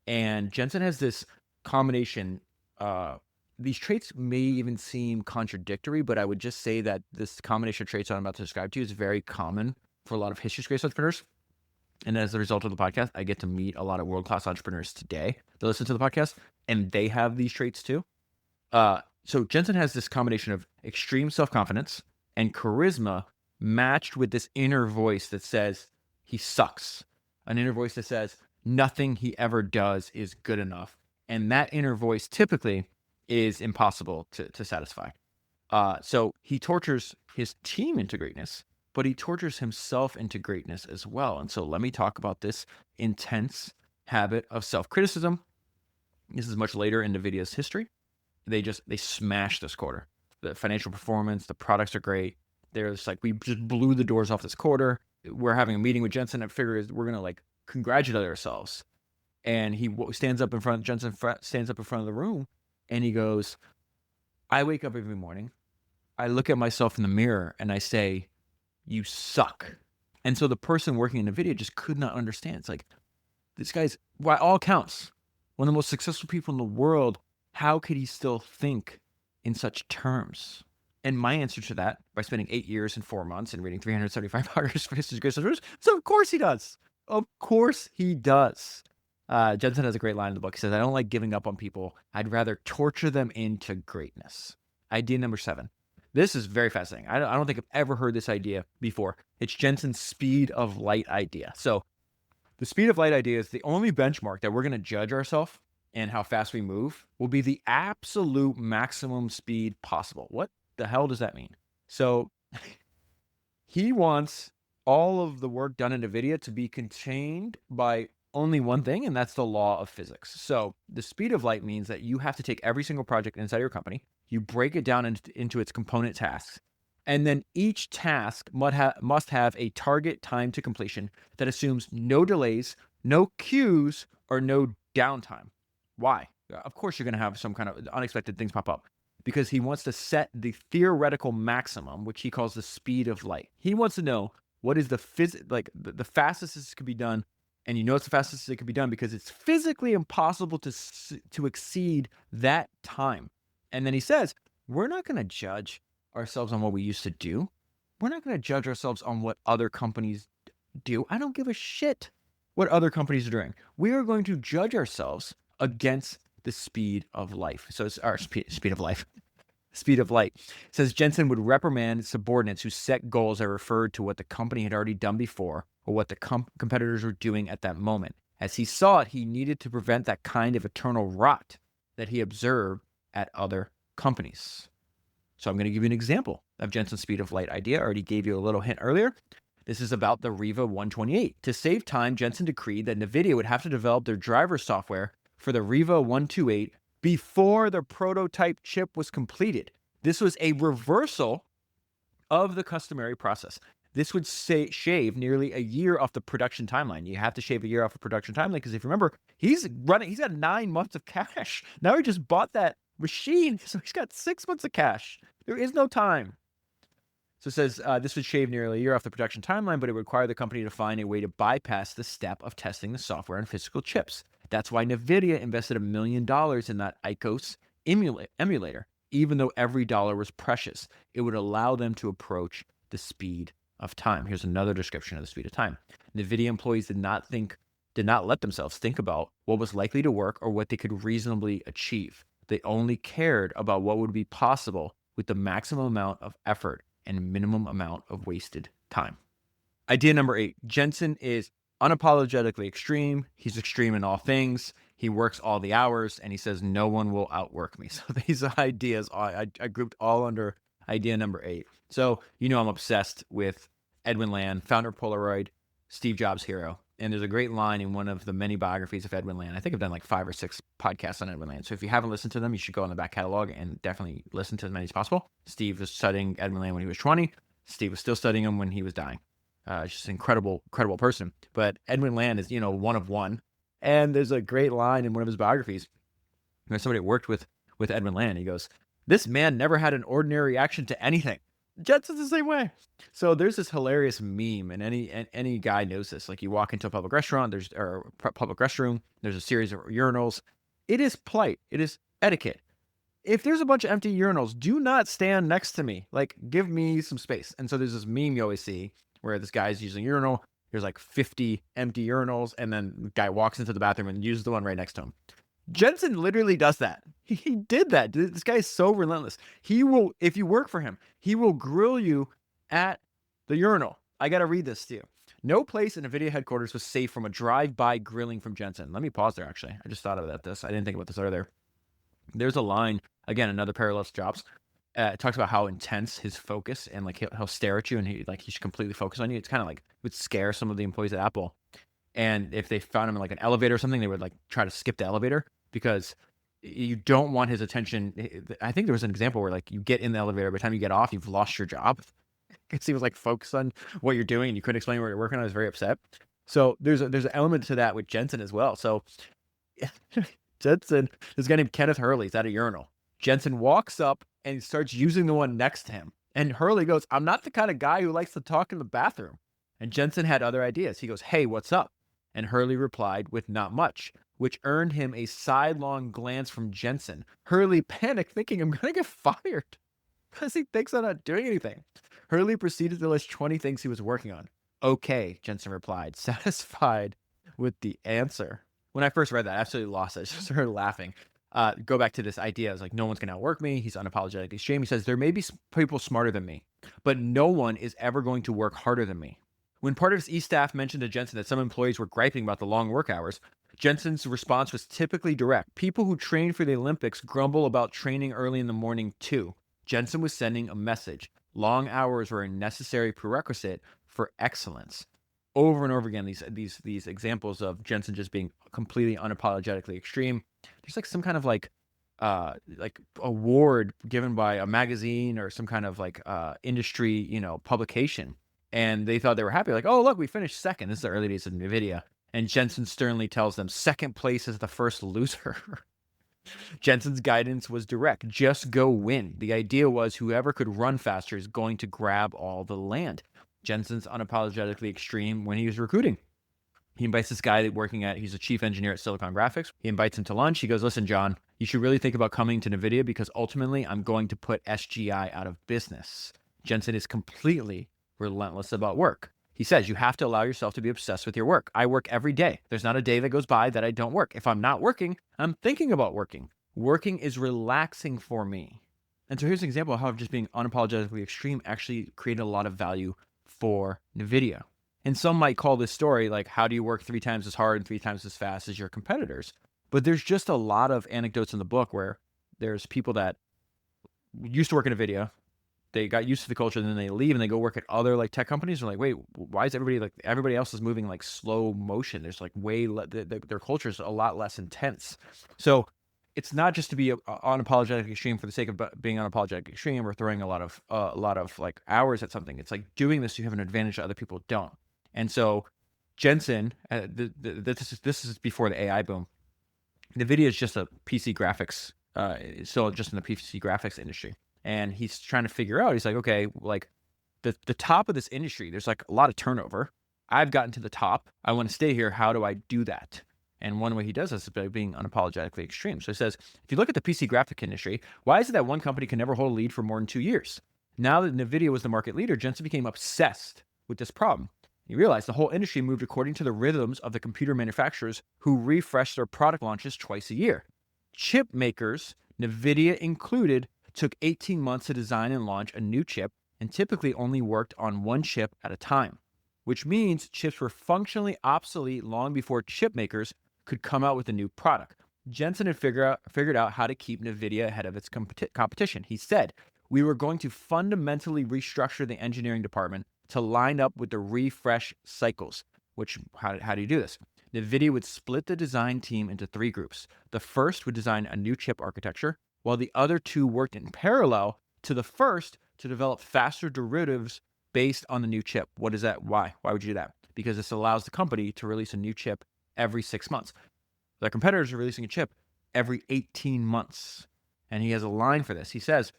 A: And Jensen has this combination. These traits may even seem contradictory, but I would just say that this combination of traits that I'm about to describe to you is very common for a lot of history-based entrepreneurs. And as a result of the podcast, I get to meet a lot of world-class entrepreneurs today that listen to the podcast, and they have these traits too. So Jensen has this combination of extreme self-confidence and charisma matched with this inner voice that says he sucks. An inner voice that says nothing he ever does is good enough. And that inner voice typically is impossible to satisfy. So he tortures his team into greatness, but he tortures himself into greatness as well. And so let me talk about this intense habit of self-criticism. This is much later in Nvidia's history. They smashed this quarter. The financial performance, the products are great. They're just like, we just blew the doors off this quarter. We're having a meeting with Jensen. I figure we're going to like congratulate ourselves. And he stands up in front of the room and he goes, I wake up every morning. I look at myself in the mirror and I say, you suck. And so the person working in Nvidia just could not understand. It's like, this guy's, by all counts, one of the most successful people in the world. How could he still think in such terms? And my answer to that, by spending 8 years and 4 months and reading 375 articles for History's Greatest Entrepreneurs, so of course he does. Of course he does. Jensen has a great line in the book. He says, I don't like giving up on people. I'd rather torture them into greatness. Idea number 7. This is very fascinating. I don't think I've ever heard this idea before. It's Jensen's speed of light idea. So the speed of light idea is the only benchmark that we're going to judge ourselves and how fast we move will be the absolute maximum speed possible. What the hell does that mean? So he wants all of the work done in NVIDIA to be contained by only one thing, and that's the law of physics. So the speed of light means that you have to take every single project inside your company, you break it down into its component tasks, and then each task must have a target time to completion that assumes no delays, no queues, or no downtime. Why? Of course, you're going to have some kind of unexpected things pop up because he wants to set the theoretical maximum, which he calls the speed of light. He wants to know what is the fastest this could be done. And you know it's the fastest it could be done because it's physically impossible to exceed that time. And then he says, we're not going to judge ourselves on what we used to do. We're not going to judge ourselves on what other companies do. I don't give a shit what other companies are doing. We are going to judge ourselves against the speed of life. So it's our speed of life. Speed of light. It says Jensen would reprimand subordinates who set goals that referred to what the company had already done before or what the competitors were doing at that moment. As he saw it, he needed to prevent that kind of eternal rot that he observed at other companies. So I'm going to give you an example of Jensen's speed of light idea. I already gave you a little hint earlier. This is about the Riva 128. To save time, Jensen decreed that NVIDIA would have to develop their driver software for the Riva 128 before the prototype chip was completed. This was a reversal of the customary process. This would shave nearly a year off the production timeline. You have to shave a year off the production timeline because if you remember, he's got 9 months of cash. Now he just bought that machine, so he's got 6 months of cash. There is no time. So it says this would shave nearly a year off the production timeline, but it would require the company to find a way to bypass the step of testing the software on physical chips. That's why NVIDIA invested $1 million in that ICOS emulator, even though every dollar was precious. It would allow them to approach the speed of time. Here's another description of the speed of time. NVIDIA employees did not let themselves think about what was likely to work or what they could reasonably achieve. They only cared about what would be possible with the maximum amount of effort and minimum amount of wasted time. Idea number 8, Jensen is unapologetically extreme. He's extreme in all things. He works all the hours and he says, no one will outwork me. So these ideas, I grouped all under idea number 8. So, I'm obsessed with Edwin Land, founder of Polaroid, Steve Jobs' hero. And there's a great line in one of the many biographies of Edwin Land. I think I've done like 5 or 6 podcasts on Edwin Land. So if you haven't listened to them, you should go on the back catalog and definitely listen to as many as possible. Steve was studying Edwin Land when he was 20. Steve was still studying him when he was dying. Just an incredible person. But Edwin Land is, one of one. And there's a great line in one of his biographies where somebody worked with Edwin Land. He goes, "This man never had an ordinary reaction to anything." Jensen's the same way. So there's this hilarious meme, and any guy knows this. Like, you walk into a public restaurant, public restroom, there's a series of urinals. It is polite. It is etiquette. If there's a bunch of empty urinals, do not stand next to me. Like, give me some space. And so there's this meme you always see where this guy's using a urinal. There's like 50 empty urinals, and then the guy walks into the bathroom and uses the one right next to him. Jensen literally does that. He did that. This guy is so relentless. He will, if you work for him, he will grill you at the urinal. I got to read this to you. "No place in Nvidia headquarters was safe from a drive-by grilling from Jensen." Let me pause there, actually. I just thought about this. I didn't think about this earlier. There's a line, again, another parallel to Jobs. It talks about how intense his focus, and like he'll stare at you, and he should completely focus on you. It's kind of like it would scare some of the employees at Apple. And if they found him in like an elevator or something, they would like try to skip the elevator because you don't want his attention. I think there was an example where like you get in the elevator, by the time you get off, you've lost your job. Because he was like focused on what you're doing and you couldn't explain what you're working on. I was very upset. So there's an element to that with Jensen as well. So Jensen, this guy named Kenneth Hurley's at a urinal. Jensen walks up and starts using the one next to him. And Hurley goes, "I'm not the kind of guy who likes to talk in the bathroom." And Jensen had other ideas. He goes, "Hey, what's up?" And Hurley replied with "not much," which earned him a sidelong glance from Jensen. Hurley panicked, thinking, "I'm going to get fired," because he thinks I'm not doing anything. Hurley proceeded to list 20 things he was working on. "Okay," Jensen replied, satisfied with the answer. When I first read that, I absolutely lost it. I just started laughing. Go back to this idea. I was like, no one's going to outwork me. He's unapologetically extreme. He says, "There may be people smarter than me, but no one is ever going to work harder than me." When part of his E-staff mentioned to Jensen that some employees were griping about the long work hours, Jensen's response was typically direct. "People who train for the Olympics grumble about training early in the morning too." Jensen was sending a message. Long hours were a necessary prerequisite for excellence. Over and over again, these examples of Jensen just being completely unapologetically extreme. There's like some kind of like award given by a magazine or some kind of like industry, publication. And they thought they were happy. Like, "Oh, look, we finished second." This is the early days of Nvidia. And Jensen sternly tells them, "Second place is the first loser." Jensen's guidance was direct. Just go win. The idea was whoever could run faster is going to grab all the land. Jensen's unapologetically extreme when he was recruiting. He invites this guy he's a chief engineer at Silicon Graphics. He invites him to lunch. He goes, "Listen, John, you should really think about coming to Nvidia because ultimately I'm going to put SGI out of business." Jensen is completely relentless about work. He says, "You have to allow yourself to be obsessed with your work. I work every day. There's not a day that goes by that I don't work. If I'm not working, I'm thinking about working. Working is relaxing for me." And so here's an example of how just being unapologetically extreme actually created a lot of value for Nvidia. And some might call this story like, how do you work 3 times as hard and 3 times as fast as your competitors? But there's just a lot of anecdotes in the book where there's people that used to work in Nvidia, they got used to the culture, and then they leave and they go work at other like tech companies. They're like, "Wait, why is everybody else is moving like slow motion? There's like their culture is a lot less intense." So it's not just to be unapologetically extreme for the sake of being unapologetically extreme or throwing a lot of like hours at something. It's like doing this, you have an advantage that other people don't. And so Jensen, this is before the AI boom. Nvidia is just a PC graphics, still just in the PC graphics industry. And he's trying to figure out, he's like, okay, like the top of this industry, there's like a lot of turnover. I've gotten to the top. I want to stay here. How do I do that? And one way he does this is by being unapologetically extreme. So he says, if you look at the PC graphic industry, why is it that one company can never hold a lead for more than 2 years? Now that Nvidia was the market leader, Jensen became obsessed with this problem. He realized the whole industry moved according to the rhythms of the computer manufacturers who refreshed their product launches twice a year. Chip makers, Nvidia included, took 18 months to design and launch a new chip and typically only worked on one chip at a time, which means chips were functionally obsolete long before chip makers could come out with a new product. Jensen had figured out how to keep Nvidia ahead of its competition. He said, "We were going to fundamentally restructure the engineering department to line up with the refresh cycles. How do you do this? NVIDIA would split the design team into 3 groups. The first would design a new chip architecture, while the other 2 worked in parallel to the first to develop faster derivatives based on the new chip. What is that? Why? Why would you do that? Because this allows the company to release a new chip every 6 months. Their competitors are releasing a chip every 18 months. And he has a line for this. He says,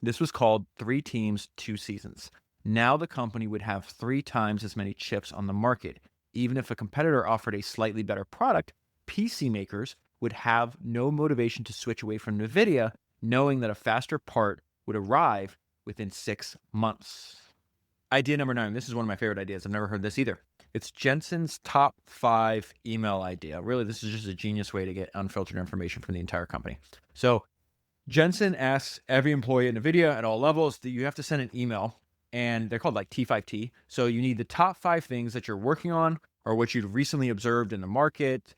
A: this was called 3 teams, 2 seasons. Now the company would have 3 times as many chips on the market. Even if a competitor offered a slightly better product, PC makers would have no motivation to switch away from Nvidia, knowing that a faster part would arrive within 6 months. Idea number 9. This is one of my favorite ideas. I've never heard this either. It's Jensen's top 5 email idea. Really, this is just a genius way to get unfiltered information from the entire company. So Jensen asks every employee at NVIDIA at all levels that you have to send an email, and they're called like T5T. So you need the top 5 things that you're working on or what you've recently observed in the market,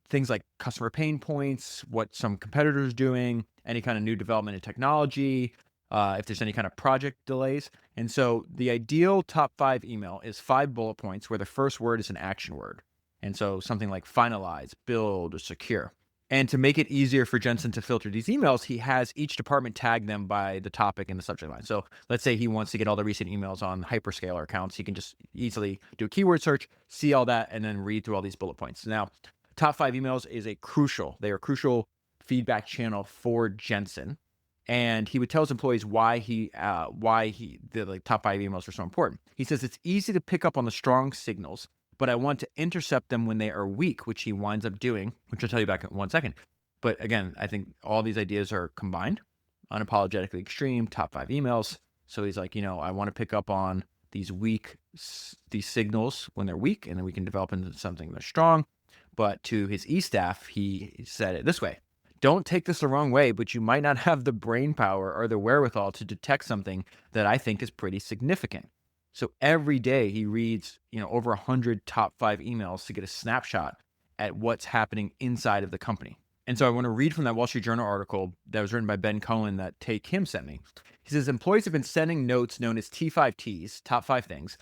A: things like customer pain points, what some competitors doing, any kind of new development in technology, if there's any kind of project delays. And so the ideal top 5 email is 5 bullet points where the first word is an action word. And so something like finalize, build, or secure. And to make it easier for Jensen to filter these emails, he has each department tag them by the topic in the subject line. So let's say he wants to get all the recent emails on hyperscaler accounts. He can just easily do a keyword search, see all that, and then read through all these bullet points. Now, top 5 emails is a crucial feedback channel for Jensen. And he would tell his employees why the top 5 emails are so important. He says it's easy to pick up on the strong signals, but I want to intercept them when they are weak, which he winds up doing, which I'll tell you back in 1 second. But again, I think all these ideas are combined. Unapologetically extreme, top 5 emails. So he's like, I want to pick up on these signals when they're weak, and then we can develop into something that's strong. But to his E-staff, he said it this way. Don't take this the wrong way, but you might not have the brain power or the wherewithal to detect something that I think is pretty significant. So every day he reads, over 100 top 5 emails to get a snapshot at what's happening inside of the company. And so I want to read from that Wall Street Journal article that was written by Ben Cohen that Tae Kim sent me. He says, employees have been sending notes known as T5Ts, top 5 things,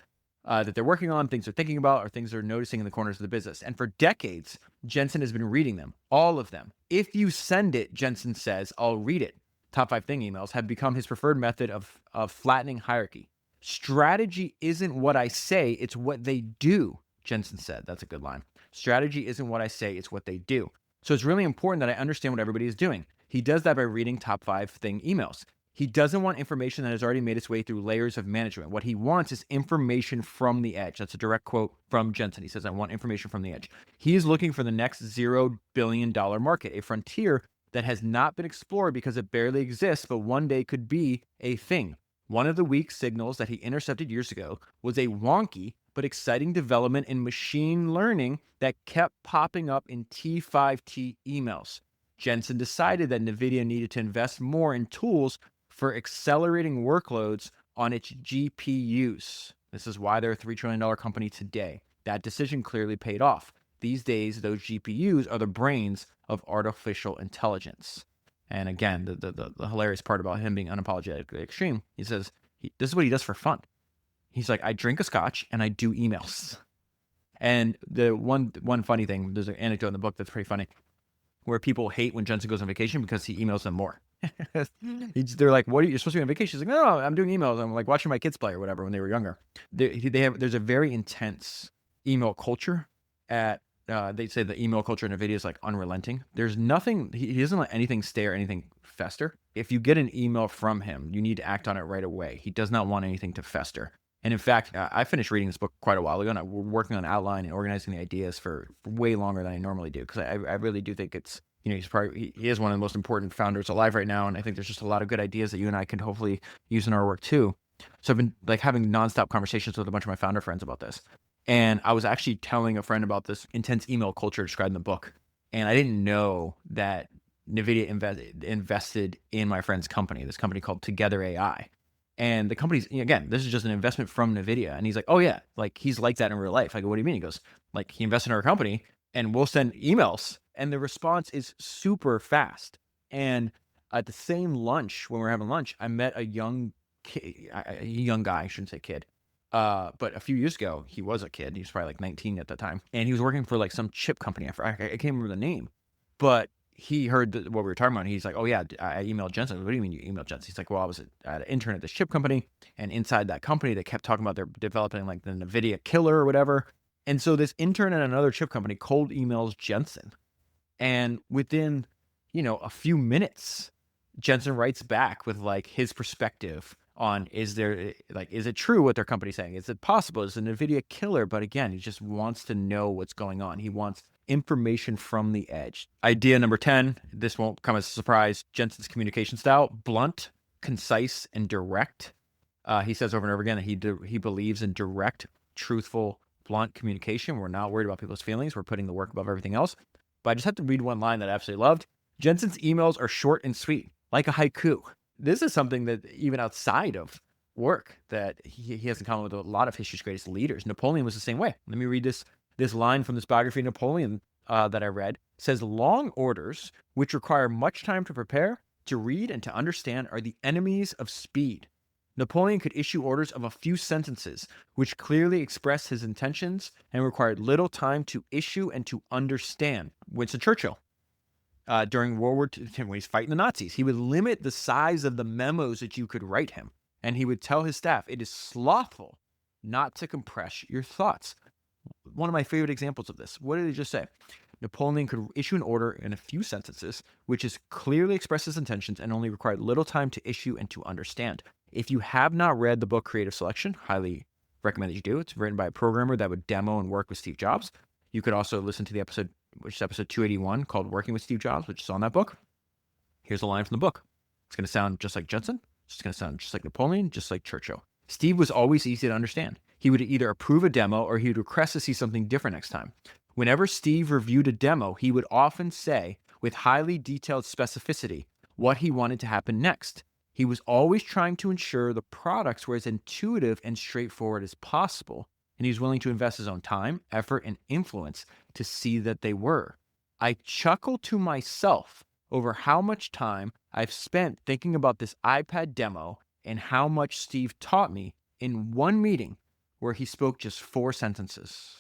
A: that they're working on, things they're thinking about, or things they're noticing in the corners of the business. And for decades, Jensen has been reading them, all of them. If you send it, Jensen says, I'll read it. Top 5 thing emails have become his preferred method of flattening hierarchy. Strategy isn't what I say, it's what they do, Jensen said. That's a good line. Strategy isn't what I say, it's what they do. So it's really important that I understand what everybody is doing. He does that by reading top 5 thing emails. He doesn't want information that has already made its way through layers of management. What he wants is information from the edge. That's a direct quote from Jensen. He says, I want information from the edge. He is looking for the next $0 billion market, a frontier that has not been explored because it barely exists, but one day could be a thing. One of the weak signals that he intercepted years ago was a wonky but exciting development in machine learning that kept popping up in T5T emails. Jensen decided that NVIDIA needed to invest more in tools for accelerating workloads on its GPUs. This is why they're a $3 trillion company today. That decision clearly paid off. These days, those GPUs are the brains of artificial intelligence. And again, the hilarious part about him being unapologetically extreme, he says, this is what he does for fun. He's like, I drink a scotch and I do emails. And the one funny thing, there's an anecdote in the book that's pretty funny, where people hate when Jensen goes on vacation because he emails them more. They're like, "What are you supposed to be on vacation?" He's like, "No, I'm doing emails. I'm like watching my kids play or whatever when they were younger." There's a very intense email culture at. They say the email culture in NVIDIA is like unrelenting. There's nothing. He doesn't let anything stay or anything fester. If you get an email from him, you need to act on it right away. He does not want anything to fester. And in fact, I finished reading this book quite a while ago, and we're working on outline and organizing the ideas for way longer than I normally do, because I really do think it's, he is one of the most important founders alive right now, and I think there's just a lot of good ideas that you and I could hopefully use in our work too. So I've been like having nonstop conversations with a bunch of my founder friends about this, and I was actually telling a friend about this intense email culture described in the book, and I didn't know that NVIDIA invested in my friend's company, this company called Together AI. And the company's, again, this is just an investment from NVIDIA. And he's like, oh yeah, like he's like that in real life. I go, what do you mean? He goes, like he invested in our company and we'll send emails. And the response is super fast. And at the same lunch, when we were having lunch, I met a young guy, I shouldn't say kid. But a few years ago, he was a kid. He was probably like 19 at the time. And he was working for like some chip company. I can't remember the name. But he heard what we were talking about. And he's like, oh, yeah, I emailed Jensen. What do you mean you emailed Jensen? He's like, well, I was an intern at this chip company. And inside that company, they kept talking about they're developing like the Nvidia killer or whatever. And so this intern at another chip company cold emails Jensen. And within, a few minutes, Jensen writes back with like his perspective on is it true what their company's saying? Is it possible? Is it an Nvidia killer? But again, he just wants to know what's going on. He wants information from the edge. Idea number 10, this won't come as a surprise. Jensen's communication style, blunt, concise, and direct. He says over and over again that he believes in direct, truthful, blunt communication. We're not worried about people's feelings. We're putting the work above everything else. But I just have to read one line that I absolutely loved. Jensen's emails are short and sweet, like a haiku. This is something that even outside of work that he has in common with a lot of history's greatest leaders. Napoleon was the same way. Let me read this line from this biography of Napoleon that I read. It says, long orders, which require much time to prepare, to read, and to understand, are the enemies of speed. Napoleon could issue orders of a few sentences, which clearly expressed his intentions and required little time to issue and to understand. Winston Churchill, during World War II, when he's fighting the Nazis, he would limit the size of the memos that you could write him. And he would tell his staff, it is slothful not to compress your thoughts. One of my favorite examples of this. What did he just say? Napoleon could issue an order in a few sentences, which is clearly expressed his intentions and only required little time to issue and to understand. If you have not read the book Creative Selection, highly recommend that you do. It's written by a programmer that would demo and work with Steve Jobs. You could also listen to the episode, which is episode 281, called Working with Steve Jobs, which is on that book. Here's a line from the book. It's going to sound just like Jensen. It's going to sound just like Napoleon, just like Churchill. Steve was always easy to understand. He would either approve a demo or he would request to see something different next time. Whenever Steve reviewed a demo, he would often say, with highly detailed specificity, what he wanted to happen next. He was always trying to ensure the products were as intuitive and straightforward as possible, and he was willing to invest his own time, effort, and influence to see that they were. I chuckle to myself over how much time I've spent thinking about this iPad demo and how much Steve taught me in one meeting where he spoke just 4 sentences.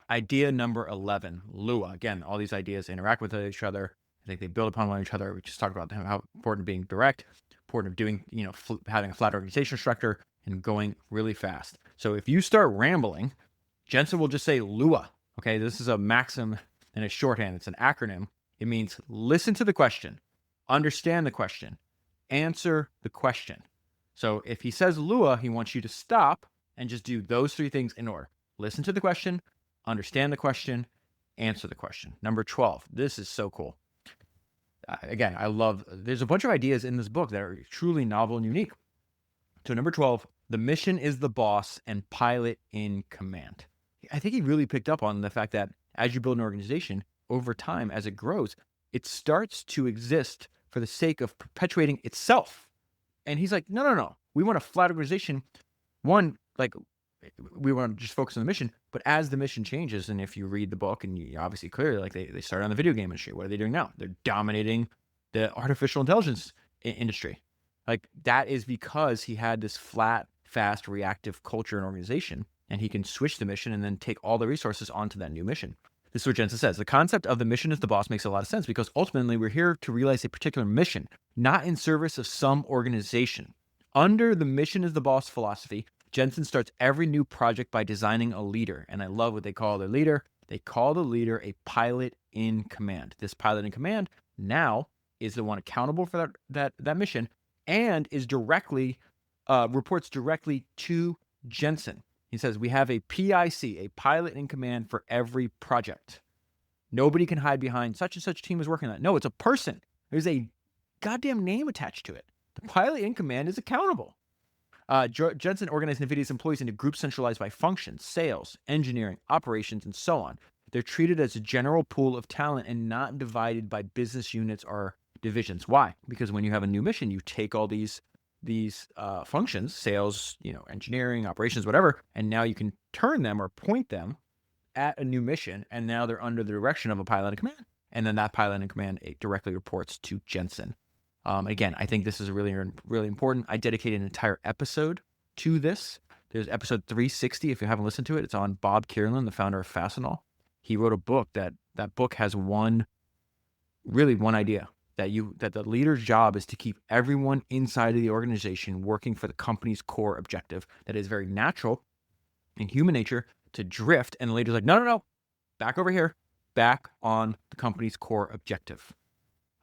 A: Idea number 11, Lua. Again, all these ideas interact with each other. I think they build upon one another. We just talked about how important being direct, important of doing, having a flat organization structure and going really fast. So if you start rambling, Jensen will just say Lua. Okay, this is a maxim and a shorthand. It's an acronym. It means listen to the question, understand the question, answer the question. So if he says Lua, he wants you to stop and just do those 3 things in order. Listen to the question, understand the question, answer the question. Number 12. This is so cool. Again, there's a bunch of ideas in this book that are truly novel and unique. So number 12, the mission is the boss and pilot in command. I think he really picked up on the fact that as you build an organization, over time, as it grows, it starts to exist for the sake of perpetuating itself. And he's like, no. We want a flat organization. One, we want to just focus on the mission, but as the mission changes, and if you read the book and you obviously clearly, they started on the video game industry. What are they doing now? They're dominating the artificial intelligence industry. That is because he had this flat, fast, reactive culture and organization, and he can switch the mission and then take all the resources onto that new mission. This is what Jensen says. The concept of the mission as the boss makes a lot of sense because ultimately we're here to realize a particular mission, not in service of some organization. Under the mission as the boss philosophy, Jensen starts every new project by designing a leader. And I love what they call their leader. They call the leader a pilot in command. This pilot in command now is the one accountable for that mission and is reports directly to Jensen. He says, we have a PIC, a pilot in command for every project. Nobody can hide behind such and such team is working on it. No, it's a person. There's a goddamn name attached to it. The pilot in command is accountable. Jensen organized Nvidia's employees into groups centralized by functions, sales, engineering, operations, and so on. They're treated as a general pool of talent and not divided by business units or divisions. Why? Because when you have a new mission, you take all these functions, sales, engineering, operations, whatever, and now you can turn them or point them at a new mission, and now they're under the direction of a pilot in command. And then that pilot in command directly reports to Jensen. Again, I think this is really, really important. I dedicated an entire episode to this. There's episode 360. If you haven't listened to it, it's on Bob Kierlin, the founder of Fastenal. He wrote a book that book has one idea, that the leader's job is to keep everyone inside of the organization working for the company's core objective. That is very natural in human nature to drift, and the leader's like, no, back over here, back on the company's core objective.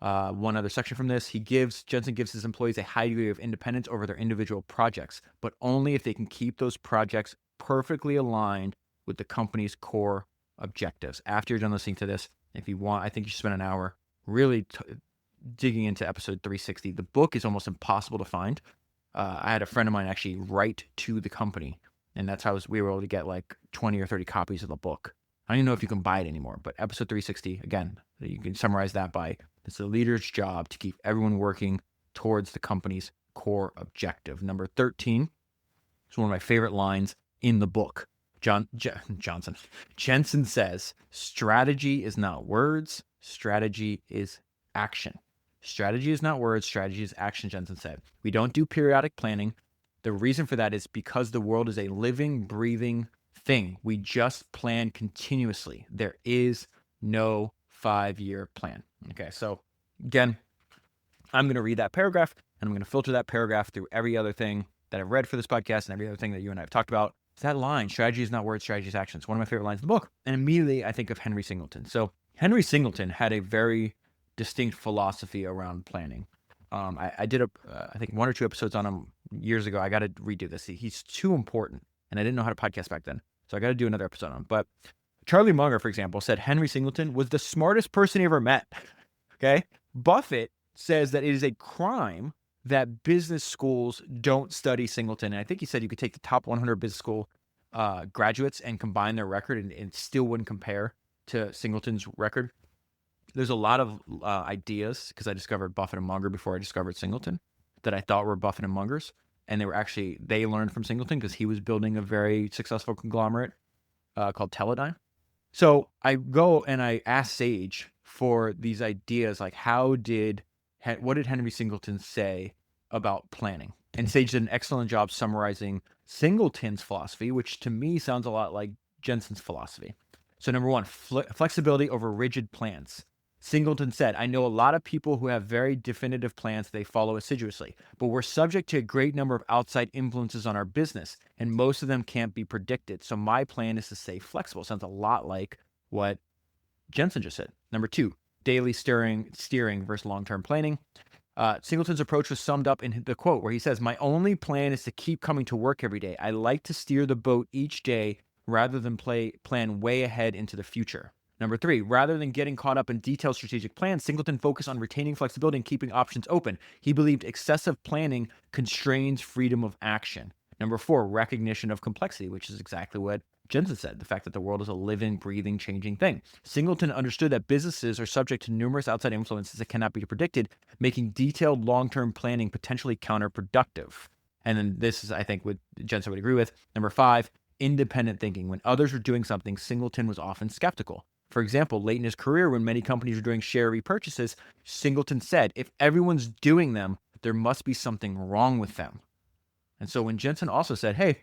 A: One other section from this, Jensen gives his employees a high degree of independence over their individual projects, but only if they can keep those projects perfectly aligned with the company's core objectives. After you're done listening to this, if you want, I think you should spend an hour really digging into episode 360. The book is almost impossible to find. I had a friend of mine actually write to the company, and that's how we were able to get like 20 or 30 copies of the book. I don't even know if you can buy it anymore, but episode 360, again, you can summarize that by, it's the leader's job to keep everyone working towards the company's core objective. Number 13 is one of my favorite lines in the book. Jensen says, strategy is not words, strategy is action. Strategy is not words, strategy is action, Jensen said. We don't do periodic planning. The reason for that is because the world is a living, breathing thing. We just plan continuously. There is no 5-year plan. Okay, so again, I'm going to read that paragraph, and I'm going to filter that paragraph through every other thing that I've read for this podcast and every other thing that you and I have talked about. It's that line, strategy is not words, strategy is action. It's one of my favorite lines in the book. And immediately I think of Henry Singleton. So Henry Singleton had a very distinct philosophy around planning. I did I think 1 or 2 episodes on him years ago. I got to redo this. He's too important, and I didn't know how to podcast back then. So I got to do another episode on him. But Charlie Munger, for example, said Henry Singleton was the smartest person he ever met. Okay. Buffett says that it is a crime that business schools don't study Singleton. And I think he said you could take the top 100 business school graduates and combine their record and it still wouldn't compare to Singleton's record. There's a lot of ideas, because I discovered Buffett and Munger before I discovered Singleton, that I thought were Buffett and Munger's. And they learned from Singleton because he was building a very successful conglomerate called Teledyne. So I go and I ask Sage for these ideas, like what did Henry Singleton say about planning? And Sage did an excellent job summarizing Singleton's philosophy, which to me sounds a lot like Jensen's philosophy. So number 1, flexibility over rigid plans. Singleton said, I know a lot of people who have very definitive plans they follow assiduously, but we're subject to a great number of outside influences on our business, and most of them can't be predicted. So my plan is to stay flexible. Sounds a lot like what Jensen just said. Number 2, daily steering versus long-term planning. Singleton's approach was summed up in the quote where he says, my only plan is to keep coming to work every day. I like to steer the boat each day rather than plan way ahead into the future. Number 3, rather than getting caught up in detailed strategic plans, Singleton focused on retaining flexibility and keeping options open. He believed excessive planning constrains freedom of action. Number 4, recognition of complexity, which is exactly what Jensen said, the fact that the world is a living, breathing, changing thing. Singleton understood that businesses are subject to numerous outside influences that cannot be predicted, making detailed long-term planning potentially counterproductive. And then this is, I think, what Jensen would agree with. Number 5, independent thinking. When others were doing something, Singleton was often skeptical. For example, late in his career, when many companies were doing share repurchases, Singleton said, if everyone's doing them, there must be something wrong with them. And so when Jensen also said, hey,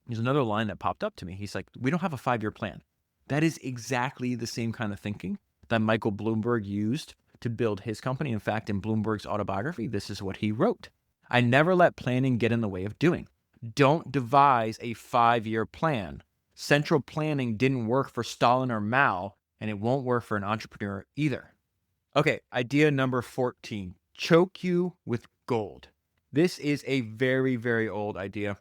A: there's another line that popped up to me. He's like, we don't have a 5-year plan. That is exactly the same kind of thinking that Michael Bloomberg used to build his company. In fact, in Bloomberg's autobiography, this is what he wrote. I never let planning get in the way of doing. Don't devise a 5-year plan. Central planning didn't work for Stalin or Mao, and it won't work for an entrepreneur either. Okay, idea number 14, choke you with gold. This is a very, very old idea.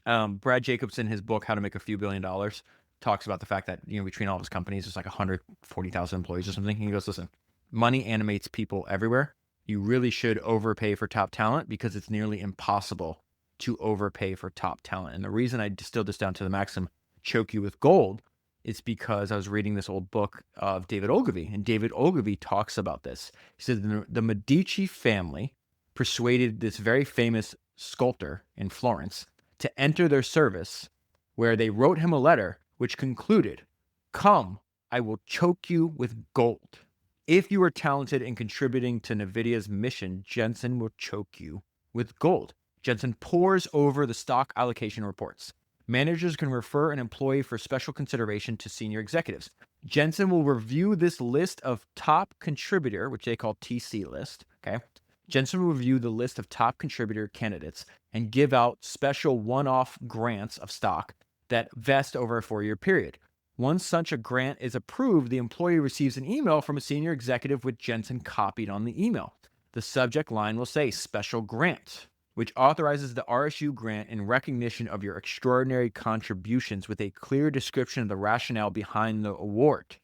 A: Brad Jacobs, in his book, How to Make a Few $1 Billion, talks about the fact that, between all of his companies, there's like 140,000 employees or something. He goes, listen, money animates people everywhere. You really should overpay for top talent because it's nearly impossible to overpay for top talent. And the reason I distilled this down to the maxim, choke you with gold, is because I was reading this old book of David Ogilvy, and David Ogilvy talks about this. He said the Medici family persuaded this very famous sculptor in Florence to enter their service, where they wrote him a letter which concluded, come, I will choke you with gold. If you are talented in contributing to Nvidia's mission, Jensen will choke you with gold. Jensen pores over the stock allocation reports. Managers can refer an employee for special consideration to senior executives. Jensen will review this list of top contributor, which they call TC list. Okay. Jensen will review the list of top contributor candidates and give out special one-off grants of stock that vest over a 4-year period. Once such a grant is approved, the employee receives an email from a senior executive with Jensen copied on the email. The subject line will say special grant, which authorizes the RSU grant in recognition of your extraordinary contributions with a clear description of the rationale behind the award.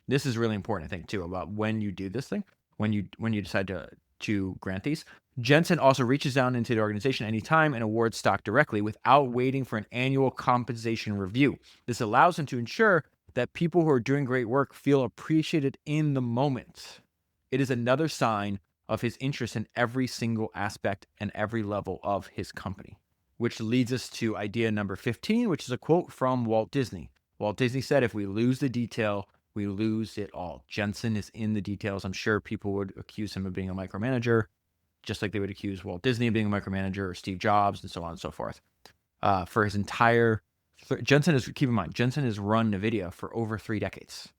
A: This is really important, I think, too, about when you do this thing, when you decide to grant these. Jensen also reaches down into the organization anytime and awards stock directly without waiting for an annual compensation review. This allows him to ensure that people who are doing great work feel appreciated in the moment. It is another sign of his interest in every single aspect and every level of his company, which leads us to idea number 15, which is a quote from Walt Disney. Walt Disney said, "If we lose the detail, we lose it all." Jensen is in the details. I'm sure people would accuse him of being a micromanager, just like they would accuse Walt Disney of being a micromanager or Steve Jobs and so on and so forth. For his entire, keep in mind, Jensen has run Nvidia for over 3 decades.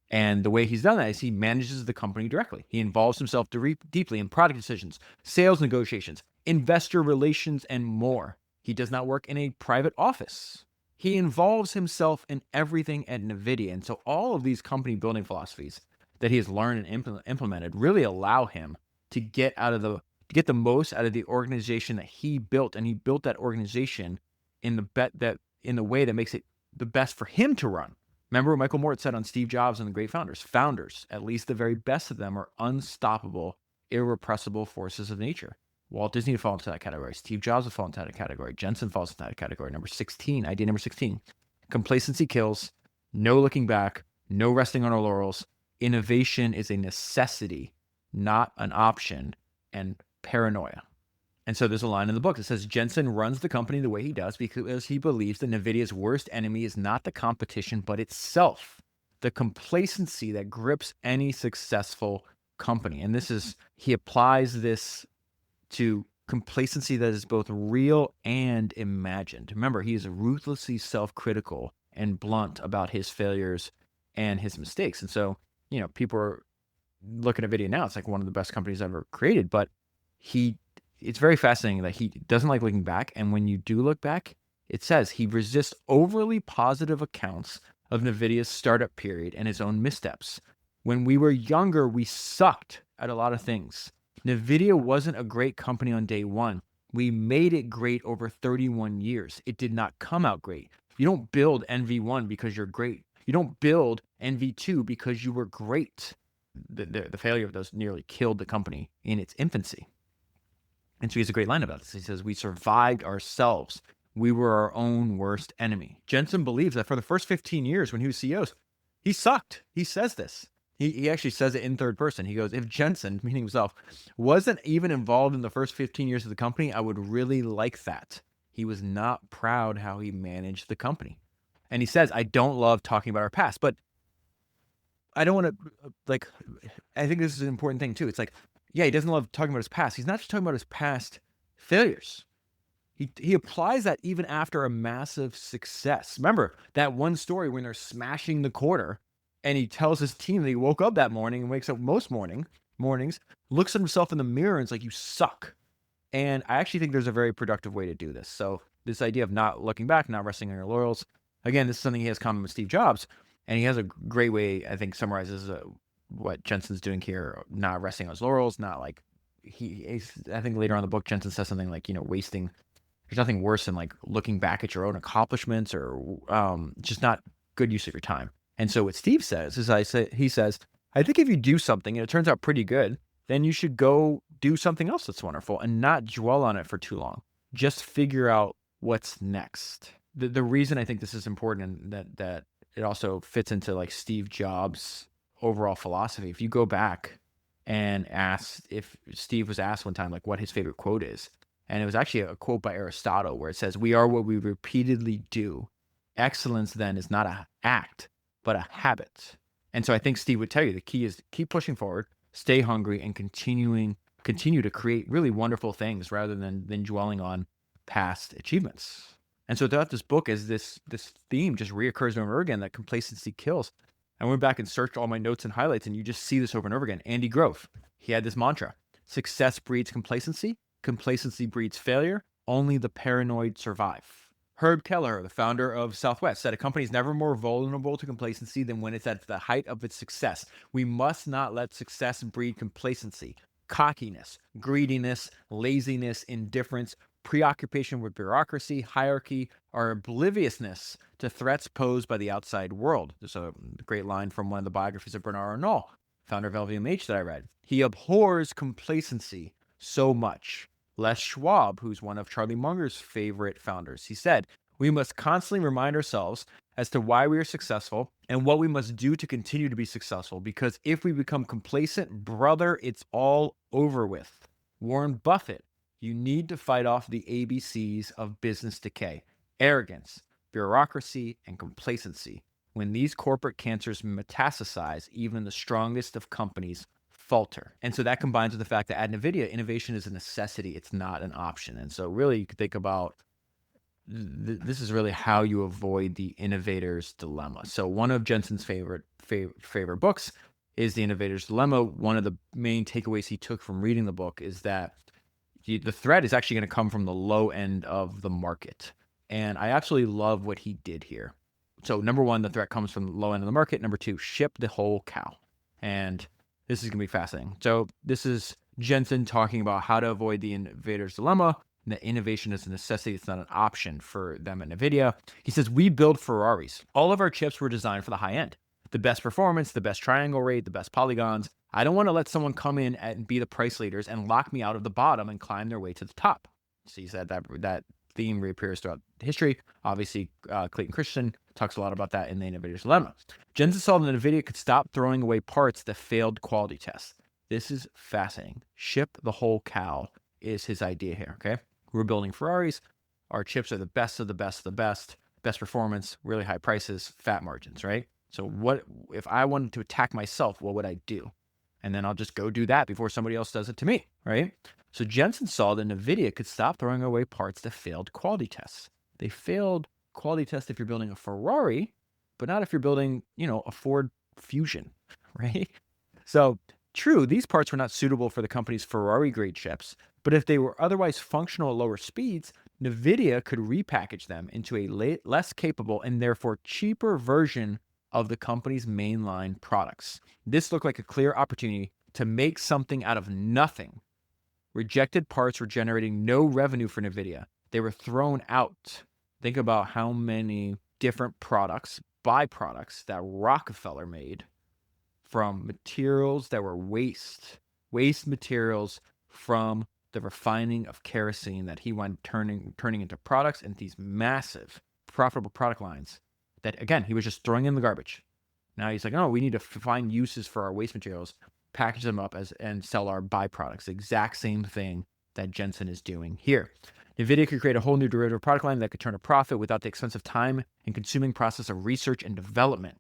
A: And the way he's done that is he manages the company directly. He involves himself deeply in product decisions, sales negotiations, investor relations, and more. He does not work in a private office. He involves himself in everything at Nvidia. And so all of these company building philosophies that he has learned and implemented really allow him to get the most out of the organization that he built. And he built that organization in the way that makes it the best for him to run. Remember what Michael Moritz said on Steve Jobs and the great founders? Founders, at least the very best of them, are unstoppable, irrepressible forces of nature. Walt Disney would fall into that category. Steve Jobs would fall into that category. Jensen falls into that category. Idea number 16. Complacency kills. No looking back. No resting on our laurels. Innovation is a necessity, not an option. And paranoia. And so there's a line in the book that says Jensen runs the company the way he does because he believes that NVIDIA's worst enemy is not the competition, but itself. The complacency that grips any successful company. And he applies this to complacency that is both real and imagined. Remember, he is ruthlessly self-critical and blunt about his failures and his mistakes. And so, people are looking at NVIDIA now. It's like one of the best companies ever created, but it's very fascinating that he doesn't like looking back. And when you do look back, it says he resists overly positive accounts of NVIDIA's startup period and his own missteps. When we were younger, we sucked at a lot of things. NVIDIA wasn't a great company on day one. We made it great over 31 years. It did not come out great. You don't build NV1 because you're great. You don't build NV2 because you were great. The failure of those nearly killed the company in its infancy. And so he has a great line about this. He says, "We survived ourselves. We were our own worst enemy." Jensen believes that for the first 15 years when he was CEO, he sucked. He says this. He actually says it in third person. He goes, if Jensen, meaning himself, wasn't even involved in the first 15 years of the company, I would really like that. He was not proud how he managed the company. And he says, I don't love talking about our past, but I don't want to, I think this is an important thing too. It's like, yeah, he doesn't love talking about his past. He's not just talking about his past failures. He applies that even after a massive success. Remember that one story when they're smashing the quarter and he tells his team that he woke up that morning and wakes up most mornings, looks at himself in the mirror and is like, you suck. And I actually think there's a very productive way to do this. So this idea of not looking back, not resting on your laurels, again, this is something he has common with Steve Jobs. And he has a great way, I think, summarizes what Jensen's doing here, not resting on his laurels, not like I think later on in the book, Jensen says something like, wasting. There's nothing worse than like looking back at your own accomplishments or just not good use of your time. And so what Steve says is, he says, I think if you do something and it turns out pretty good, then you should go do something else that's wonderful and not dwell on it for too long. Just figure out what's next. The reason I think this is important and that it also fits into like Steve Jobs' overall philosophy. If you go back and if Steve was asked one time like what his favorite quote is, and it was actually a quote by Aristotle where it says, "We are what we repeatedly do. Excellence then is not an act, but a habit." And so I think Steve would tell you the key is keep pushing forward, stay hungry, and continuing continue to create really wonderful things rather than dwelling on past achievements. And so throughout this book, as this theme just reoccurs over and over again, that complacency kills. I went back and searched all my notes and highlights, and you just see this over and over again. Andy Grove, he had this mantra: success breeds complacency, complacency breeds failure, only the paranoid survive. Herb Kelleher, the founder of Southwest, said a company is never more vulnerable to complacency than when it's at the height of its success. We must not let success breed complacency. Cockiness, greediness, laziness, indifference, preoccupation with bureaucracy, hierarchy, or obliviousness to threats posed by the outside world. There's a great line from one of the biographies of Bernard Arnault, founder of LVMH, that I read. He abhors complacency so much. Les Schwab, who's one of Charlie Munger's favorite founders, he said, we must constantly remind ourselves as to why we are successful and what we must do to continue to be successful, because if we become complacent, brother, it's all over with. Warren Buffett, you need to fight off the ABCs of business decay: arrogance, bureaucracy, and complacency. When these corporate cancers metastasize, even the strongest of companies falter. And so that combines with the fact that at Nvidia, innovation is a necessity. It's not an option. And so really you could think about this is really how you avoid the innovator's dilemma. So one of Jensen's favorite books is The Innovator's Dilemma. One of the main takeaways he took from reading the book is that the threat is actually going to come from the low end of the market. And I absolutely love what he did here. So number one, the threat comes from the low end of the market. Number two, ship the whole cow. And this is going to be fascinating. So this is Jensen talking about how to avoid the innovator's dilemma. That innovation is a necessity. It's not an option for them at Nvidia. He says, we build Ferraris. All of our chips were designed for the high end. The best performance, the best triangle rate, the best polygons. I don't want to let someone come in and be the price leaders and lock me out of the bottom and climb their way to the top. So he said that theme reappears throughout history. Obviously, Clayton Christensen talks a lot about that in The Innovator's Dilemma. Jensen saw that NVIDIA could stop throwing away parts that failed quality tests. This is fascinating. Ship the whole cow is his idea here, okay? We're building Ferraris. Our chips are the best of the best of the best. Best performance, really high prices, fat margins, right? So what if I wanted to attack myself, what would I do? And then I'll just go do that before somebody else does it to me, right? So Jensen saw that NVIDIA could stop throwing away parts that failed quality tests. They failed quality tests if you're building a Ferrari, but not if you're building, a Ford Fusion, right? So true, these parts were not suitable for the company's Ferrari-grade chips, but if they were otherwise functional at lower speeds, NVIDIA could repackage them into a less capable and therefore cheaper version of the company's mainline products. This looked like a clear opportunity to make something out of nothing. Rejected parts were generating no revenue for NVIDIA. They were thrown out. Think about how many different products, byproducts that Rockefeller made from materials that were waste materials from the refining of kerosene that he went turning into products and these massive profitable product lines that, again, he was just throwing in the garbage. Now he's like, oh, we need to find uses for our waste materials, package them up and sell our byproducts. The exact same thing that Jensen is doing here. NVIDIA could create a whole new derivative product line that could turn a profit without the expensive time and consuming process of research and development.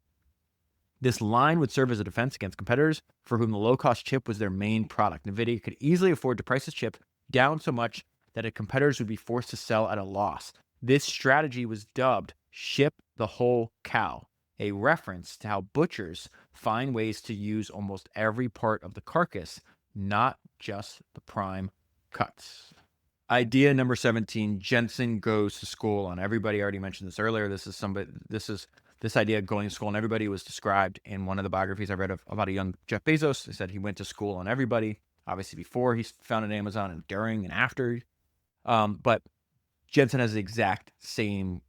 A: This line would serve as a defense against competitors for whom the low-cost chip was their main product. NVIDIA could easily afford to price its chip down so much that its competitors would be forced to sell at a loss. This strategy was dubbed ship the whole cow, a reference to how butchers find ways to use almost every part of the carcass, not just the prime cuts. Idea number 17, Jensen goes to school on everybody. I already mentioned this earlier. This idea of going to school on everybody was described in one of the biographies I read about a young Jeff Bezos. It said he went to school on everybody, obviously before he founded Amazon and during and after. But Jensen has the exact same,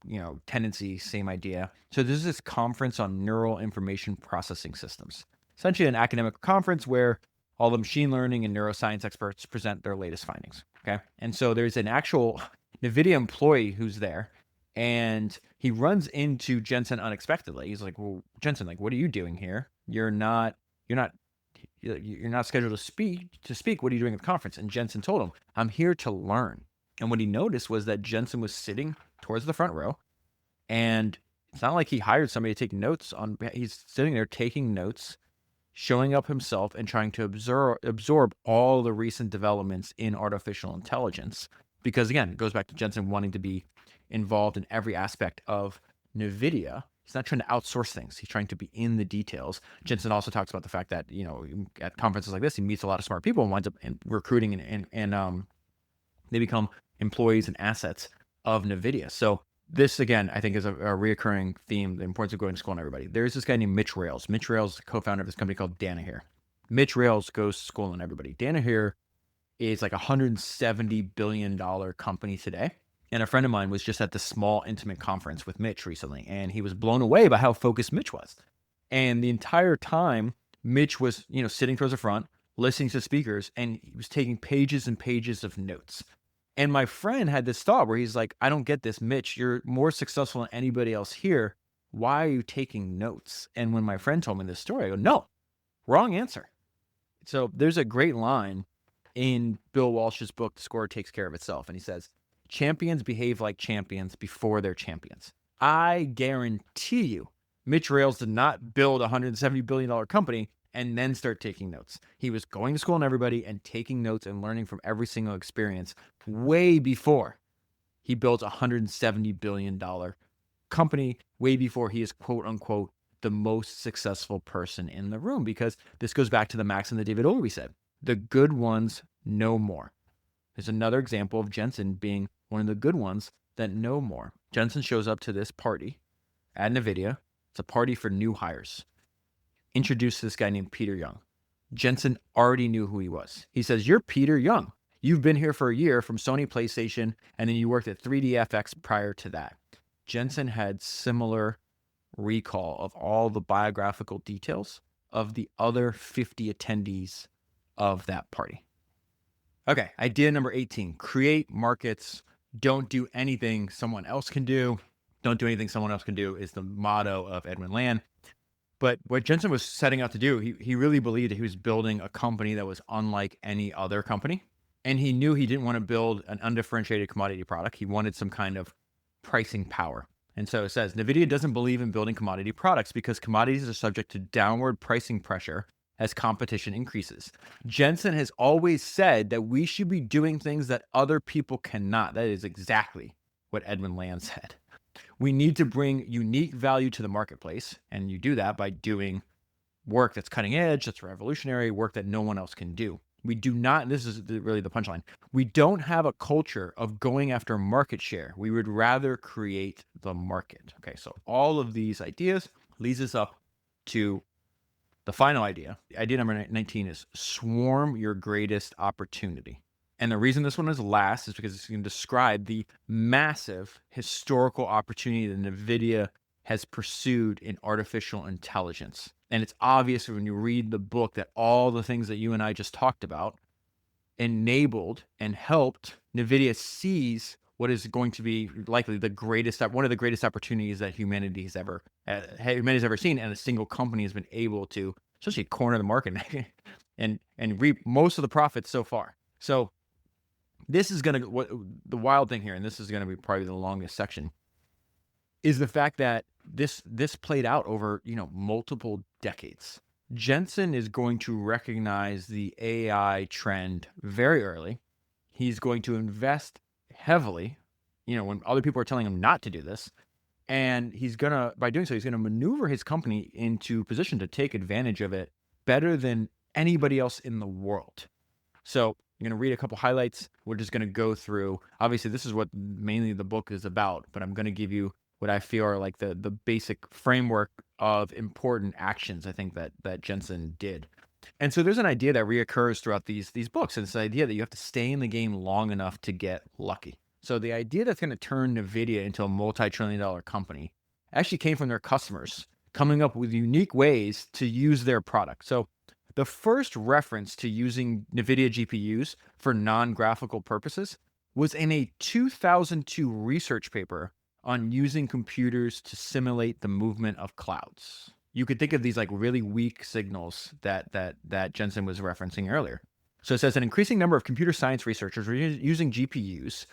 A: tendency, same idea. So there's this conference on neural information processing systems, essentially an academic conference where all the machine learning and neuroscience experts present their latest findings. Okay. And so there's an actual NVIDIA employee who's there, and he runs into Jensen unexpectedly. He's like, well, Jensen, what are you doing here? You're not scheduled to speak. What are you doing at the conference? And Jensen told him, I'm here to learn. And what he noticed was that Jensen was sitting towards the front row, and it's not like he hired somebody to take notes he's sitting there taking notes, showing up himself and trying to absorb all the recent developments in artificial intelligence. Because again, it goes back to Jensen wanting to be involved in every aspect of Nvidia. He's not trying to outsource things. He's trying to be in the details. Jensen also talks about the fact that, at conferences like this, he meets a lot of smart people and winds up recruiting and they become employees and assets of Nvidia. So this, again, I think is a reoccurring theme, the importance of going to school on everybody. There's this guy named Mitch Rales. Mitch Rales is the co-founder of this company called Danaher. Mitch Rales goes to school on everybody. Danaher is like a $170 billion company today. And a friend of mine was just at the small, intimate conference with Mitch recently, and he was blown away by how focused Mitch was. And the entire time, Mitch was, sitting towards the front, listening to speakers, and he was taking pages and pages of notes. And my friend had this thought where he's like, I don't get this, Mitch, you're more successful than anybody else here. Why are you taking notes? And when my friend told me this story, I go, no, wrong answer. So there's a great line in Bill Walsh's book, The Score Takes Care of Itself. And he says, champions behave like champions before they're champions. I guarantee you, Mitch Rales did not build a $170 billion company and then start taking notes. He was going to school on everybody and taking notes and learning from every single experience way before he built a $170 billion company, way before he is, quote unquote, the most successful person in the room. Because this goes back to the maxim that David Ogilvy said, the good ones know more. There's another example of Jensen being one of the good ones that know more. Jensen shows up to this party at Nvidia. It's a party for new hires. Introduced this guy named Peter Young. Jensen already knew who he was. He says, you're Peter Young. You've been here for a year from Sony PlayStation, and then you worked at 3DFX prior to that. Jensen had similar recall of all the biographical details of the other 50 attendees of that party. Okay, idea number 18, create markets. Don't do anything someone else can do. Don't do anything someone else can do is the motto of Edwin Land. But what Jensen was setting out to do, he really believed that he was building a company that was unlike any other company. And he knew he didn't want to build an undifferentiated commodity product. He wanted some kind of pricing power. And so it says, Nvidia doesn't believe in building commodity products because commodities are subject to downward pricing pressure as competition increases. Jensen has always said that we should be doing things that other people cannot. That is exactly what Edwin Land said. We need to bring unique value to the marketplace, and you do that by doing work that's cutting edge, that's revolutionary, work that no one else can do. We do not, and this is really the punchline, we don't have a culture of going after market share. We would rather create the market. Okay, so all of these ideas leads us up to the final idea. Idea number 19 is swarm your greatest opportunity. And the reason this one is last is because it's going to describe the massive historical opportunity that NVIDIA has pursued in artificial intelligence. And it's obvious when you read the book that all the things that you and I just talked about enabled and helped NVIDIA seize what is going to be likely one of the greatest opportunities that humanity's ever seen, and a single company has been able to essentially corner the market and reap most of the profits so far. So this is going to, the wild thing here, and this is going to be probably the longest section, is the fact that this played out over, multiple decades. Jensen is going to recognize the AI trend very early. He's going to invest heavily, when other people are telling him not to do this. And by doing so, he's going to maneuver his company into position to take advantage of it better than anybody else in the world. So I'm going to read a couple highlights. We're just going to go through, obviously this is what mainly the book is about, but I'm going to give you what I feel are like the basic framework of important actions I think that Jensen did. And so there's an idea that reoccurs throughout these books. And it's the idea that you have to stay in the game long enough to get lucky. So the idea that's going to turn NVIDIA into a multi-trillion-dollar company actually came from their customers coming up with unique ways to use their product. So the first reference to using NVIDIA GPUs for non-graphical purposes was in a 2002 research paper on using computers to simulate the movement of clouds. You could think of these like really weak signals that Jensen was referencing earlier. So it says an increasing number of computer science researchers were using GPUs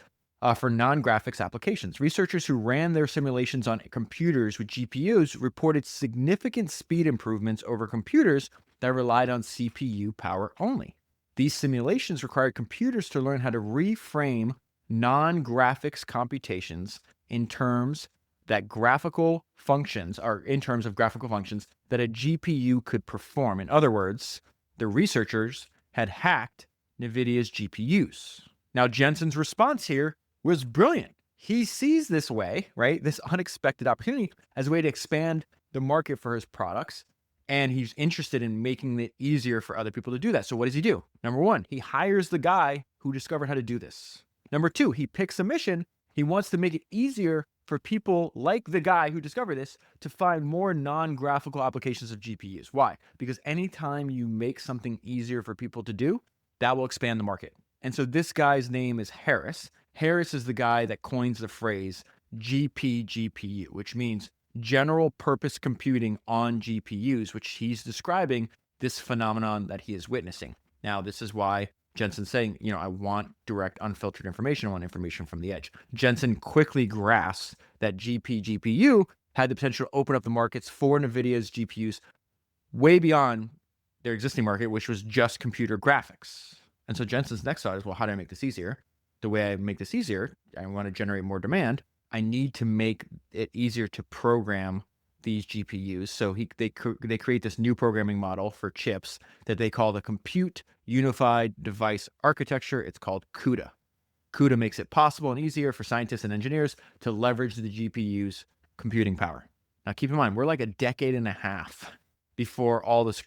A: for non-graphics applications. Researchers who ran their simulations on computers with GPUs reported significant speed improvements over computers that relied on CPU power only. These simulations required computers to learn how to reframe non-graphics computations in terms that graphical functions are in terms of graphical functions that a GPU could perform. In other words, the researchers had hacked NVIDIA's GPUs. Now, Jensen's response here was brilliant. He sees this way, right, this unexpected opportunity as a way to expand the market for his products, and he's interested in making it easier for other people to do that. So what does he do? Number one, he hires the guy who discovered how to do this. Number two, he picks a mission. He wants to make it easier for people like the guy who discovered this to find more non-graphical applications of GPUs. Why? Because anytime you make something easier for people to do, that will expand the market. And so this guy's name is Harris. Harris is the guy that coins the phrase GPGPU, which means general purpose computing on GPUs, which he's describing this phenomenon that he is witnessing. Now, this is why Jensen's saying, I want direct, unfiltered information. I want information from the edge. Jensen quickly grasped that GPGPU had the potential to open up the markets for NVIDIA's GPUs way beyond their existing market, which was just computer graphics. And so Jensen's next thought is, well, how do I make this easier? The way I make this easier, I want to generate more demand. I need to make it easier to program these GPUs. So they create this new programming model for chips that they call the Compute Unified Device Architecture. It's called CUDA. CUDA makes it possible and easier for scientists and engineers to leverage the GPU's computing power. Now, keep in mind, we're like a decade and a half before all this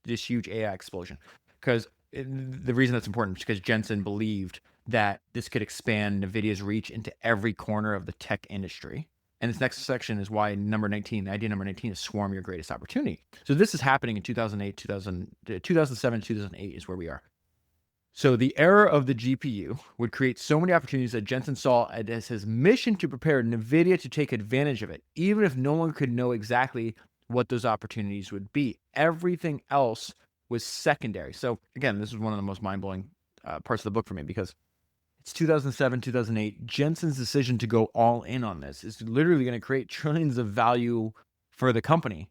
A: huge AI explosion. Because the reason that's important is because Jensen believed that this could expand NVIDIA's reach into every corner of the tech industry. And this next section is why number 19, the idea number 19 is swarm your greatest opportunity. So this is happening in 2007, 2008 is where we are. So the era of the GPU would create so many opportunities that Jensen saw as his mission to prepare NVIDIA to take advantage of it, even if no one could know exactly what those opportunities would be. Everything else was secondary. So again, this is one of the most mind-blowing parts of the book for me, because it's 2007, 2008. Jensen's decision to go all in on this is literally going to create trillions of value for the company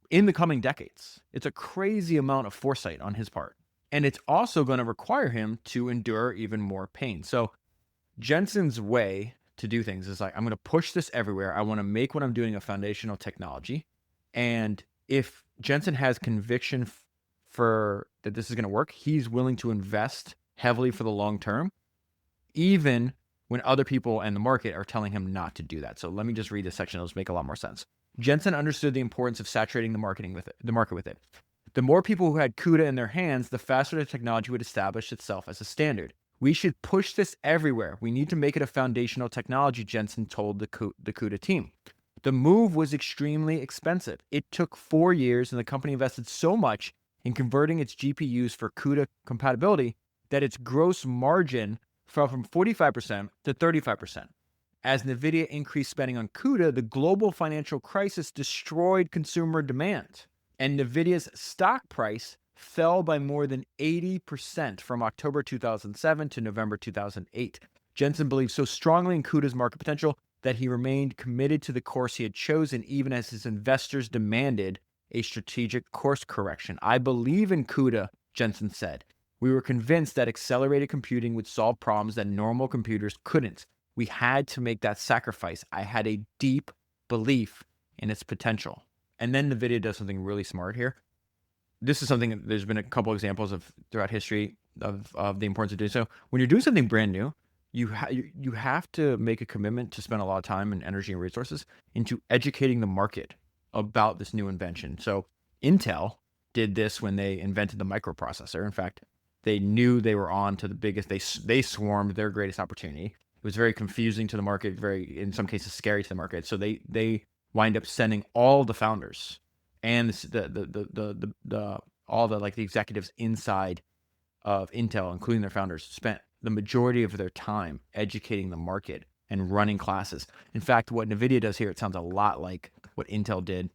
A: in the coming decades. It's a crazy amount of foresight on his part. And it's also going to require him to endure even more pain. So Jensen's way to do things is like, I'm going to push this everywhere. I want to make what I'm doing a foundational technology. And if Jensen has conviction for that this is going to work, he's willing to invest heavily for the long term, even when other people and the market are telling him not to do that. So let me just read this section. It'll make a lot more sense. Jensen understood the importance of saturating the market with it. The more people who had CUDA in their hands, the faster the technology would establish itself as a standard. We should push this everywhere. We need to make it a foundational technology, Jensen told the CUDA team. The move was extremely expensive. It took 4 years, and the company invested so much in converting its GPUs for CUDA compatibility that its gross margin fell from 45% to 35%. As NVIDIA increased spending on CUDA, the global financial crisis destroyed consumer demand, and NVIDIA's stock price fell by more than 80% from October 2007 to November 2008. Jensen believed so strongly in CUDA's market potential that he remained committed to the course he had chosen, even as his investors demanded a strategic course correction. I believe in CUDA, Jensen said. We were convinced that accelerated computing would solve problems that normal computers couldn't. We had to make that sacrifice. I had a deep belief in its potential. And then NVIDIA does something really smart here. This is something that there's been a couple examples of throughout history of the importance of doing so. When you're doing something brand new, you have to make a commitment to spend a lot of time and energy and resources into educating the market about this new invention. So Intel did this when they invented the microprocessor. In fact, they knew they were on to the biggest, they swarmed their greatest opportunity. It was very confusing to the market, very, in some cases, scary to the market. So they wind up sending all the founders and all the like the executives inside of Intel, including their founders, spent the majority of their time educating the market and running classes. In fact, what NVIDIA does here, it sounds a lot like what Intel did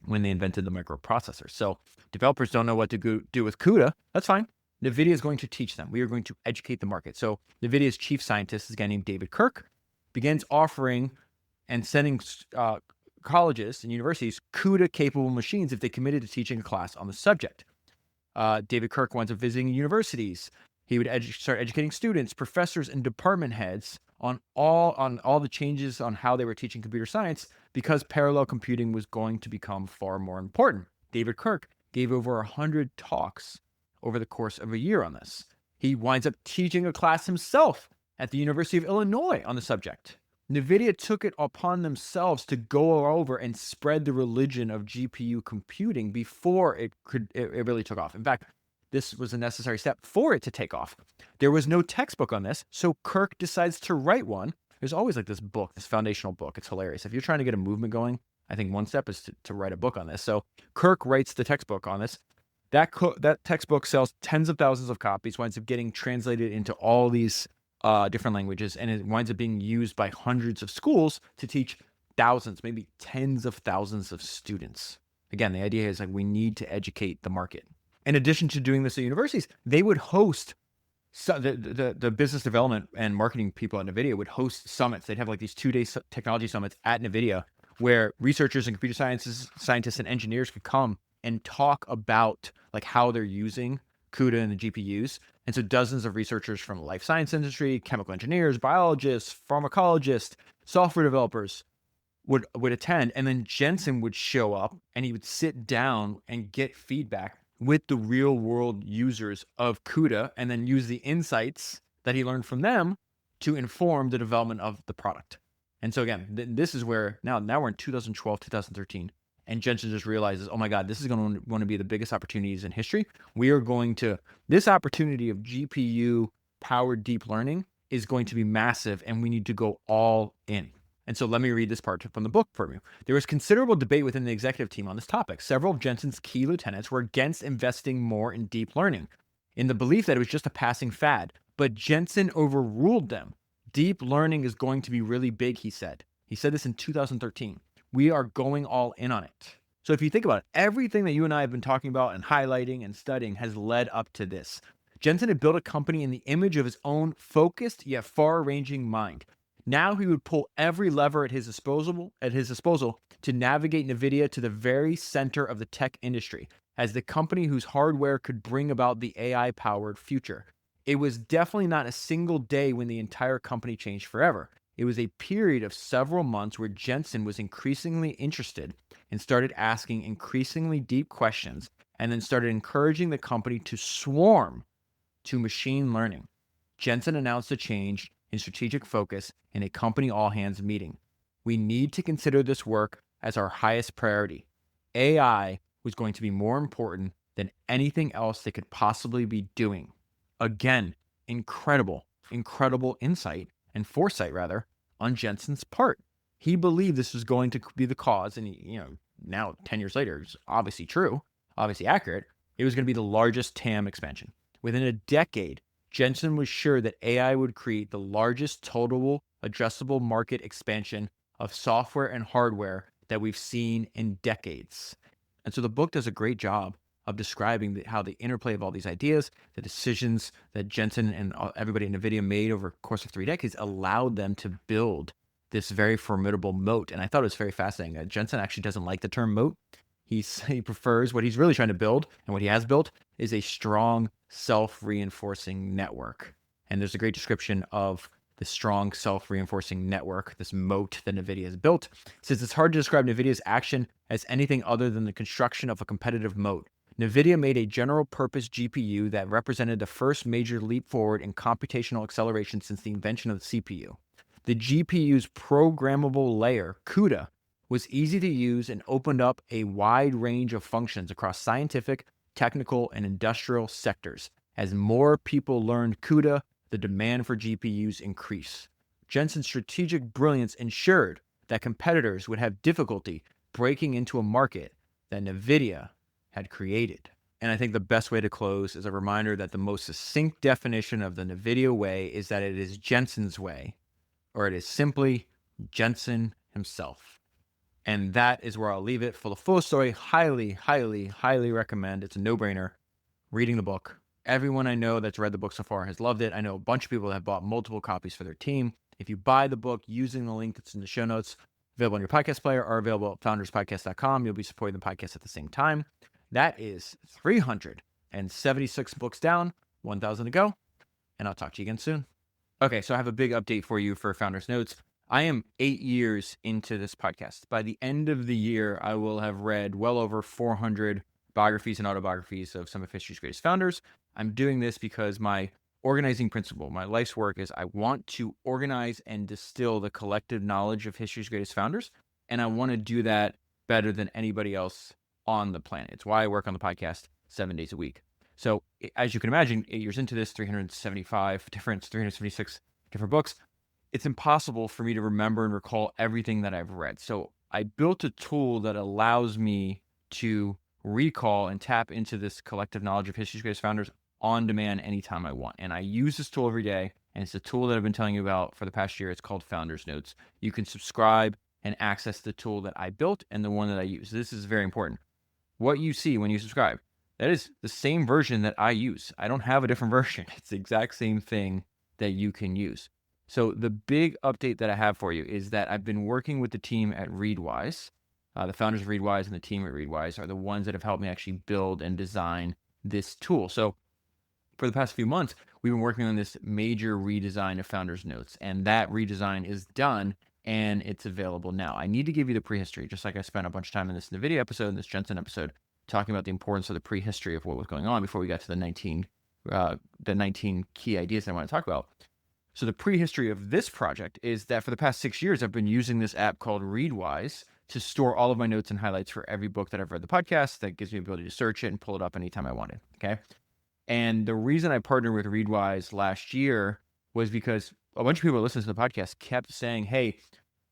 A: when they invented the microprocessor. So developers don't know what to do with CUDA. That's fine. NVIDIA is going to teach them. We are going to educate the market. So NVIDIA's chief scientist is a guy named David Kirk, begins offering and sending colleges and universities CUDA-capable machines if they committed to teaching a class on the subject. David Kirk winds up visiting universities. He would start educating students, professors, and department heads on all the changes on how they were teaching computer science because parallel computing was going to become far more important. David Kirk gave over 100 talks over the course of a year on this. He winds up teaching a class himself at the University of Illinois on the subject. Nvidia took it upon themselves to go over and spread the religion of GPU computing before it really took off. In fact, this was a necessary step for it to take off. There was no textbook on this, so Kirk decides to write one. There's always like this book, this foundational book. It's hilarious. If you're trying to get a movement going, I think one step is to write a book on this. So Kirk writes the textbook on this. That textbook sells tens of thousands of copies, winds up getting translated into all these different languages, and it winds up being used by hundreds of schools to teach thousands, maybe tens of thousands of students. Again, the idea is like we need to educate the market. In addition to doing this at universities, they would host the business development and marketing people at NVIDIA would host summits. They'd have like these 2-day technology summits at NVIDIA where researchers and computer scientists and engineers could come and talk about like how they're using CUDA and the GPUs. And so dozens of researchers from the life science industry, chemical engineers, biologists, pharmacologists, software developers would attend. And then Jensen would show up and he would sit down and get feedback with the real world users of CUDA and then use the insights that he learned from them to inform the development of the product. And so again, this is where now we're in 2012, 2013. And Jensen just realizes, oh my God, this is going to be the biggest opportunities in history. This opportunity of GPU powered deep learning is going to be massive and we need to go all in. And so let me read this part from the book for you. There was considerable debate within the executive team on this topic. Several of Jensen's key lieutenants were against investing more in deep learning in the belief that it was just a passing fad, but Jensen overruled them. Deep learning is going to be really big, he said. He said this in 2013. We are going all in on it. So if you think about it, everything that you and I have been talking about and highlighting and studying has led up to this. Jensen had built a company in the image of his own focused yet far-ranging mind. Now he would pull every lever at his disposal to navigate NVIDIA to the very center of the tech industry as the company whose hardware could bring about the AI-powered future. It was definitely not a single day when the entire company changed forever. It was a period of several months where Jensen was increasingly interested and started asking increasingly deep questions and then started encouraging the company to swarm to machine learning. Jensen announced a change in strategic focus in a company all-hands meeting. We need to consider this work as our highest priority. AI was going to be more important than anything else they could possibly be doing. Again, incredible insight and foresight rather on Jensen's part. He believed this was going to be the cause, and now 10 years later, it's obviously true, obviously accurate. It was going to be the largest TAM expansion. Within a decade, Jensen was sure that AI would create the largest total addressable market expansion of software and hardware that we've seen in decades. And so the book does a great job of describing how the interplay of all these ideas, the decisions that Jensen and everybody in NVIDIA made over the course of 3 decades allowed them to build this very formidable moat. And I thought it was very fascinating. Jensen actually doesn't like the term moat. He prefers what he's really trying to build, and what he has built is a strong self-reinforcing network. And there's a great description of the strong self-reinforcing network, this moat that NVIDIA has built. It says it's hard to describe NVIDIA's action as anything other than the construction of a competitive moat. NVIDIA made a general-purpose GPU that represented the first major leap forward in computational acceleration since the invention of the CPU. The GPU's programmable layer, CUDA, was easy to use and opened up a wide range of functions across scientific, technical, and industrial sectors. As more people learned CUDA, the demand for GPUs increased. Jensen's strategic brilliance ensured that competitors would have difficulty breaking into a market that NVIDIA had created. And I think the best way to close is a reminder that the most succinct definition of the Nvidia way is that it is Jensen's way, or it is simply Jensen himself. And that is where I'll leave it. For the full story, highly recommend. It's a no-brainer. Reading the book. Everyone I know that's read the book so far has loved it. I know a bunch of people that have bought multiple copies for their team. If you buy the book using the link that's in the show notes, available on your podcast player, are available at founderspodcast.com. You'll be supporting the podcast at the same time. That is 376 books down, 1,000 to go, and I'll talk to you again soon. Okay, so I have a big update for you for Founders Notes. I am 8 years into this podcast. By the end of the year, I will have read well over 400 biographies and autobiographies of some of history's greatest founders. I'm doing this because my organizing principle, my life's work, is I want to organize and distill the collective knowledge of history's greatest founders, and I want to do that better than anybody else on the planet. It's why I work on the podcast 7 days a week. So as you can imagine, 8 years into this, 376 different books, it's impossible for me to remember and recall everything that I've read. So I built a tool that allows me to recall and tap into this collective knowledge of history's greatest founders on demand anytime I want. And I use this tool every day, and it's a tool that I've been telling you about for the past year. It's called Founders Notes. You can subscribe and access the tool that I built and the one that I use. This is very important. What you see when you subscribe, that is the same version that I use. I don't have a different version. It's the exact same thing that you can use. So the big update that I have for you is that I've been working with the team at Readwise. The founders of Readwise and the team at Readwise are the ones that have helped me actually build and design this tool. So for the past few months, we've been working on this major redesign of Founders Notes, and that redesign is done and it's available now. I need to give you the prehistory, just like I spent a bunch of time in this Nvidia episode and this Jensen episode, talking about the importance of the prehistory of what was going on before we got to the 19 key ideas I want to talk about. So the prehistory of this project is that for the past 6 years, I've been using this app called Readwise to store all of my notes and highlights for every book that I've read the podcast. That gives me the ability to search it and pull it up anytime I want it. Okay. And the reason I partnered with Readwise last year was because a bunch of people that listen to the podcast kept saying, hey,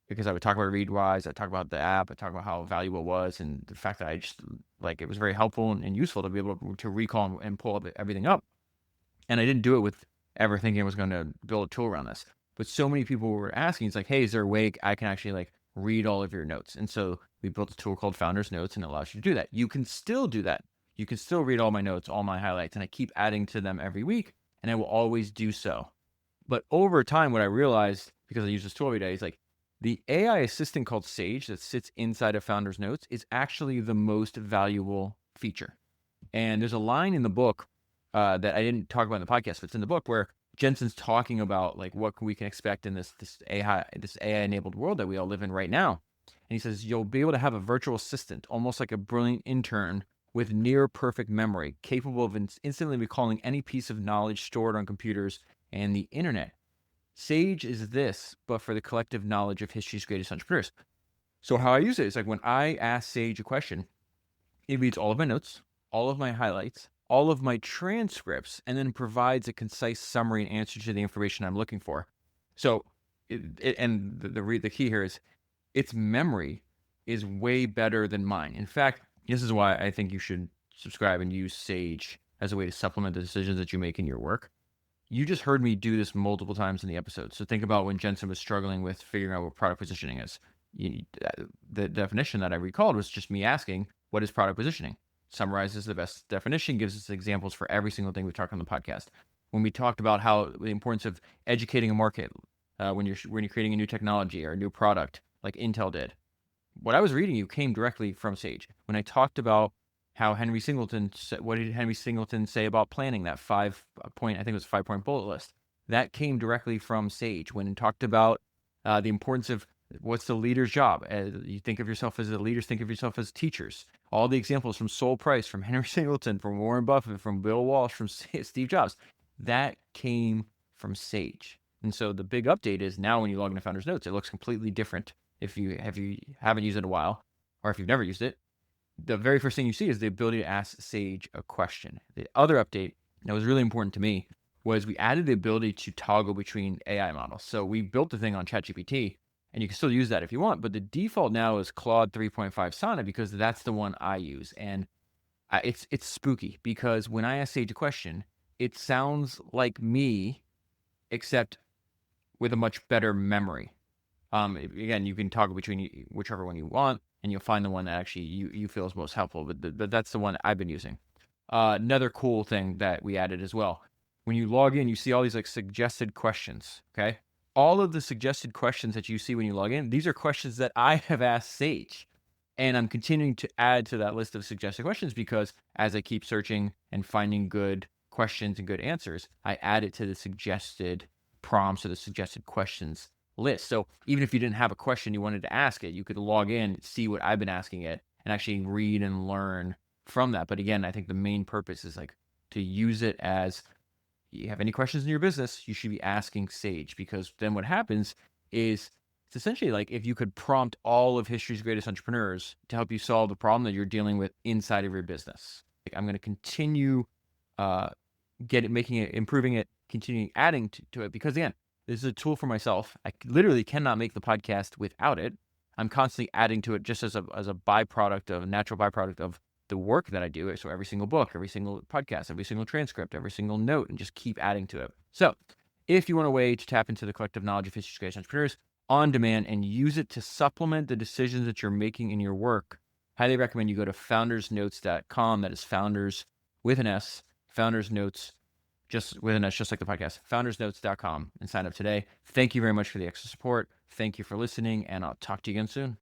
A: because I would talk about Readwise, I talk about the app, I talk about how valuable it was, and the fact that I just, like, it was very helpful and useful to be able to recall and pull everything up. And I didn't do it with ever thinking I was going to build a tool around this. But so many people were asking, it's like, hey, is there a way I can actually like read all of your notes? And so we built a tool called Founders Notes, and it allows you to do that. You can still do that. You can still read all my notes, all my highlights, and I keep adding to them every week, and I will always do so. But over time, what I realized, because I use this tool every day, is like the AI assistant called Sage that sits inside of Founders Notes is actually the most valuable feature. And there's a line in the book that I didn't talk about in the podcast, but it's in the book where Jensen's talking about like what we can expect in this AI enabled world that we all live in right now. And he says, you'll be able to have a virtual assistant, almost like a brilliant intern with near perfect memory, capable of instantly recalling any piece of knowledge stored on computers and the internet. Sage is this, but for the collective knowledge of history's greatest entrepreneurs. So how I use it is like when I ask Sage a question, it reads all of my notes, all of my highlights, all of my transcripts, and then provides a concise summary and answer to the information I'm looking for. So, the key here is its memory is way better than mine. In fact, this is why I think you should subscribe and use Sage as a way to supplement the decisions that you make in your work. You just heard me do this multiple times in the episode. So think about when Jensen was struggling with figuring out what product positioning is. The definition that I recalled was just me asking, what is product positioning? Summarizes the best definition, gives us examples for every single thing we talked on the podcast. When we talked about how the importance of educating a market when you're creating a new technology or a new product, like Intel did, what I was reading you came directly from Sage. When I talked about how Henry Singleton, what did Henry Singleton say about planning that 5-point bullet list? That came directly from Sage. When he talked about the importance of what's the leader's job, you think of yourself as the leaders, think of yourself as teachers. All the examples from Sol Price, from Henry Singleton, from Warren Buffett, from Bill Walsh, from Steve Jobs, that came from Sage. And so the big update is now when you log into Founders Notes, it looks completely different if you haven't used it in a while, or if you've never used it. The very first thing you see is the ability to ask Sage a question. The other update that was really important to me was we added the ability to toggle between AI models. So we built the thing on ChatGPT, and you can still use that if you want, but the default now is Claude 3.5 Sonnet because that's the one I use. And it's spooky because when I ask Sage a question, it sounds like me, except with a much better memory. Again, you can toggle between whichever one you want, and you'll find the one that actually you feel is most helpful, but that's the one I've been using. Another cool thing that we added as well, when you log in, you see all these like suggested questions, okay? all of the suggested questions that you see when you log in, these are questions that I have asked Sage. And I'm continuing to add to that list of suggested questions because as I keep searching and finding good questions and good answers, I add it to the suggested prompts or the suggested questions list. So even if you didn't have a question you wanted to ask it, you could log in, see what I've been asking it, and actually read and learn from that. But again, I think the main purpose is like to use it as you have any questions in your business, you should be asking Sage, because then what happens is it's essentially like if you could prompt all of history's greatest entrepreneurs to help you solve the problem that you're dealing with inside of your business. Like I'm going to continue uh, making it, improving it, continuing adding to it, because again, this is a tool for myself. I literally cannot make the podcast without it. I'm constantly adding to it just as a byproduct of a natural byproduct of the work that I do. So every single book, every single podcast, every single transcript, every single note, and just keep adding to it. So if you want a way to tap into the collective knowledge of history's greatest entrepreneurs on demand and use it to supplement the decisions that you're making in your work, highly recommend you go to foundersnotes.com. That is founders with an S, founders notes, just with an S, just like the podcast, foundersnotes.com, and sign up today. Thank you very much for the extra support. Thank you for listening, and I'll talk to you again soon.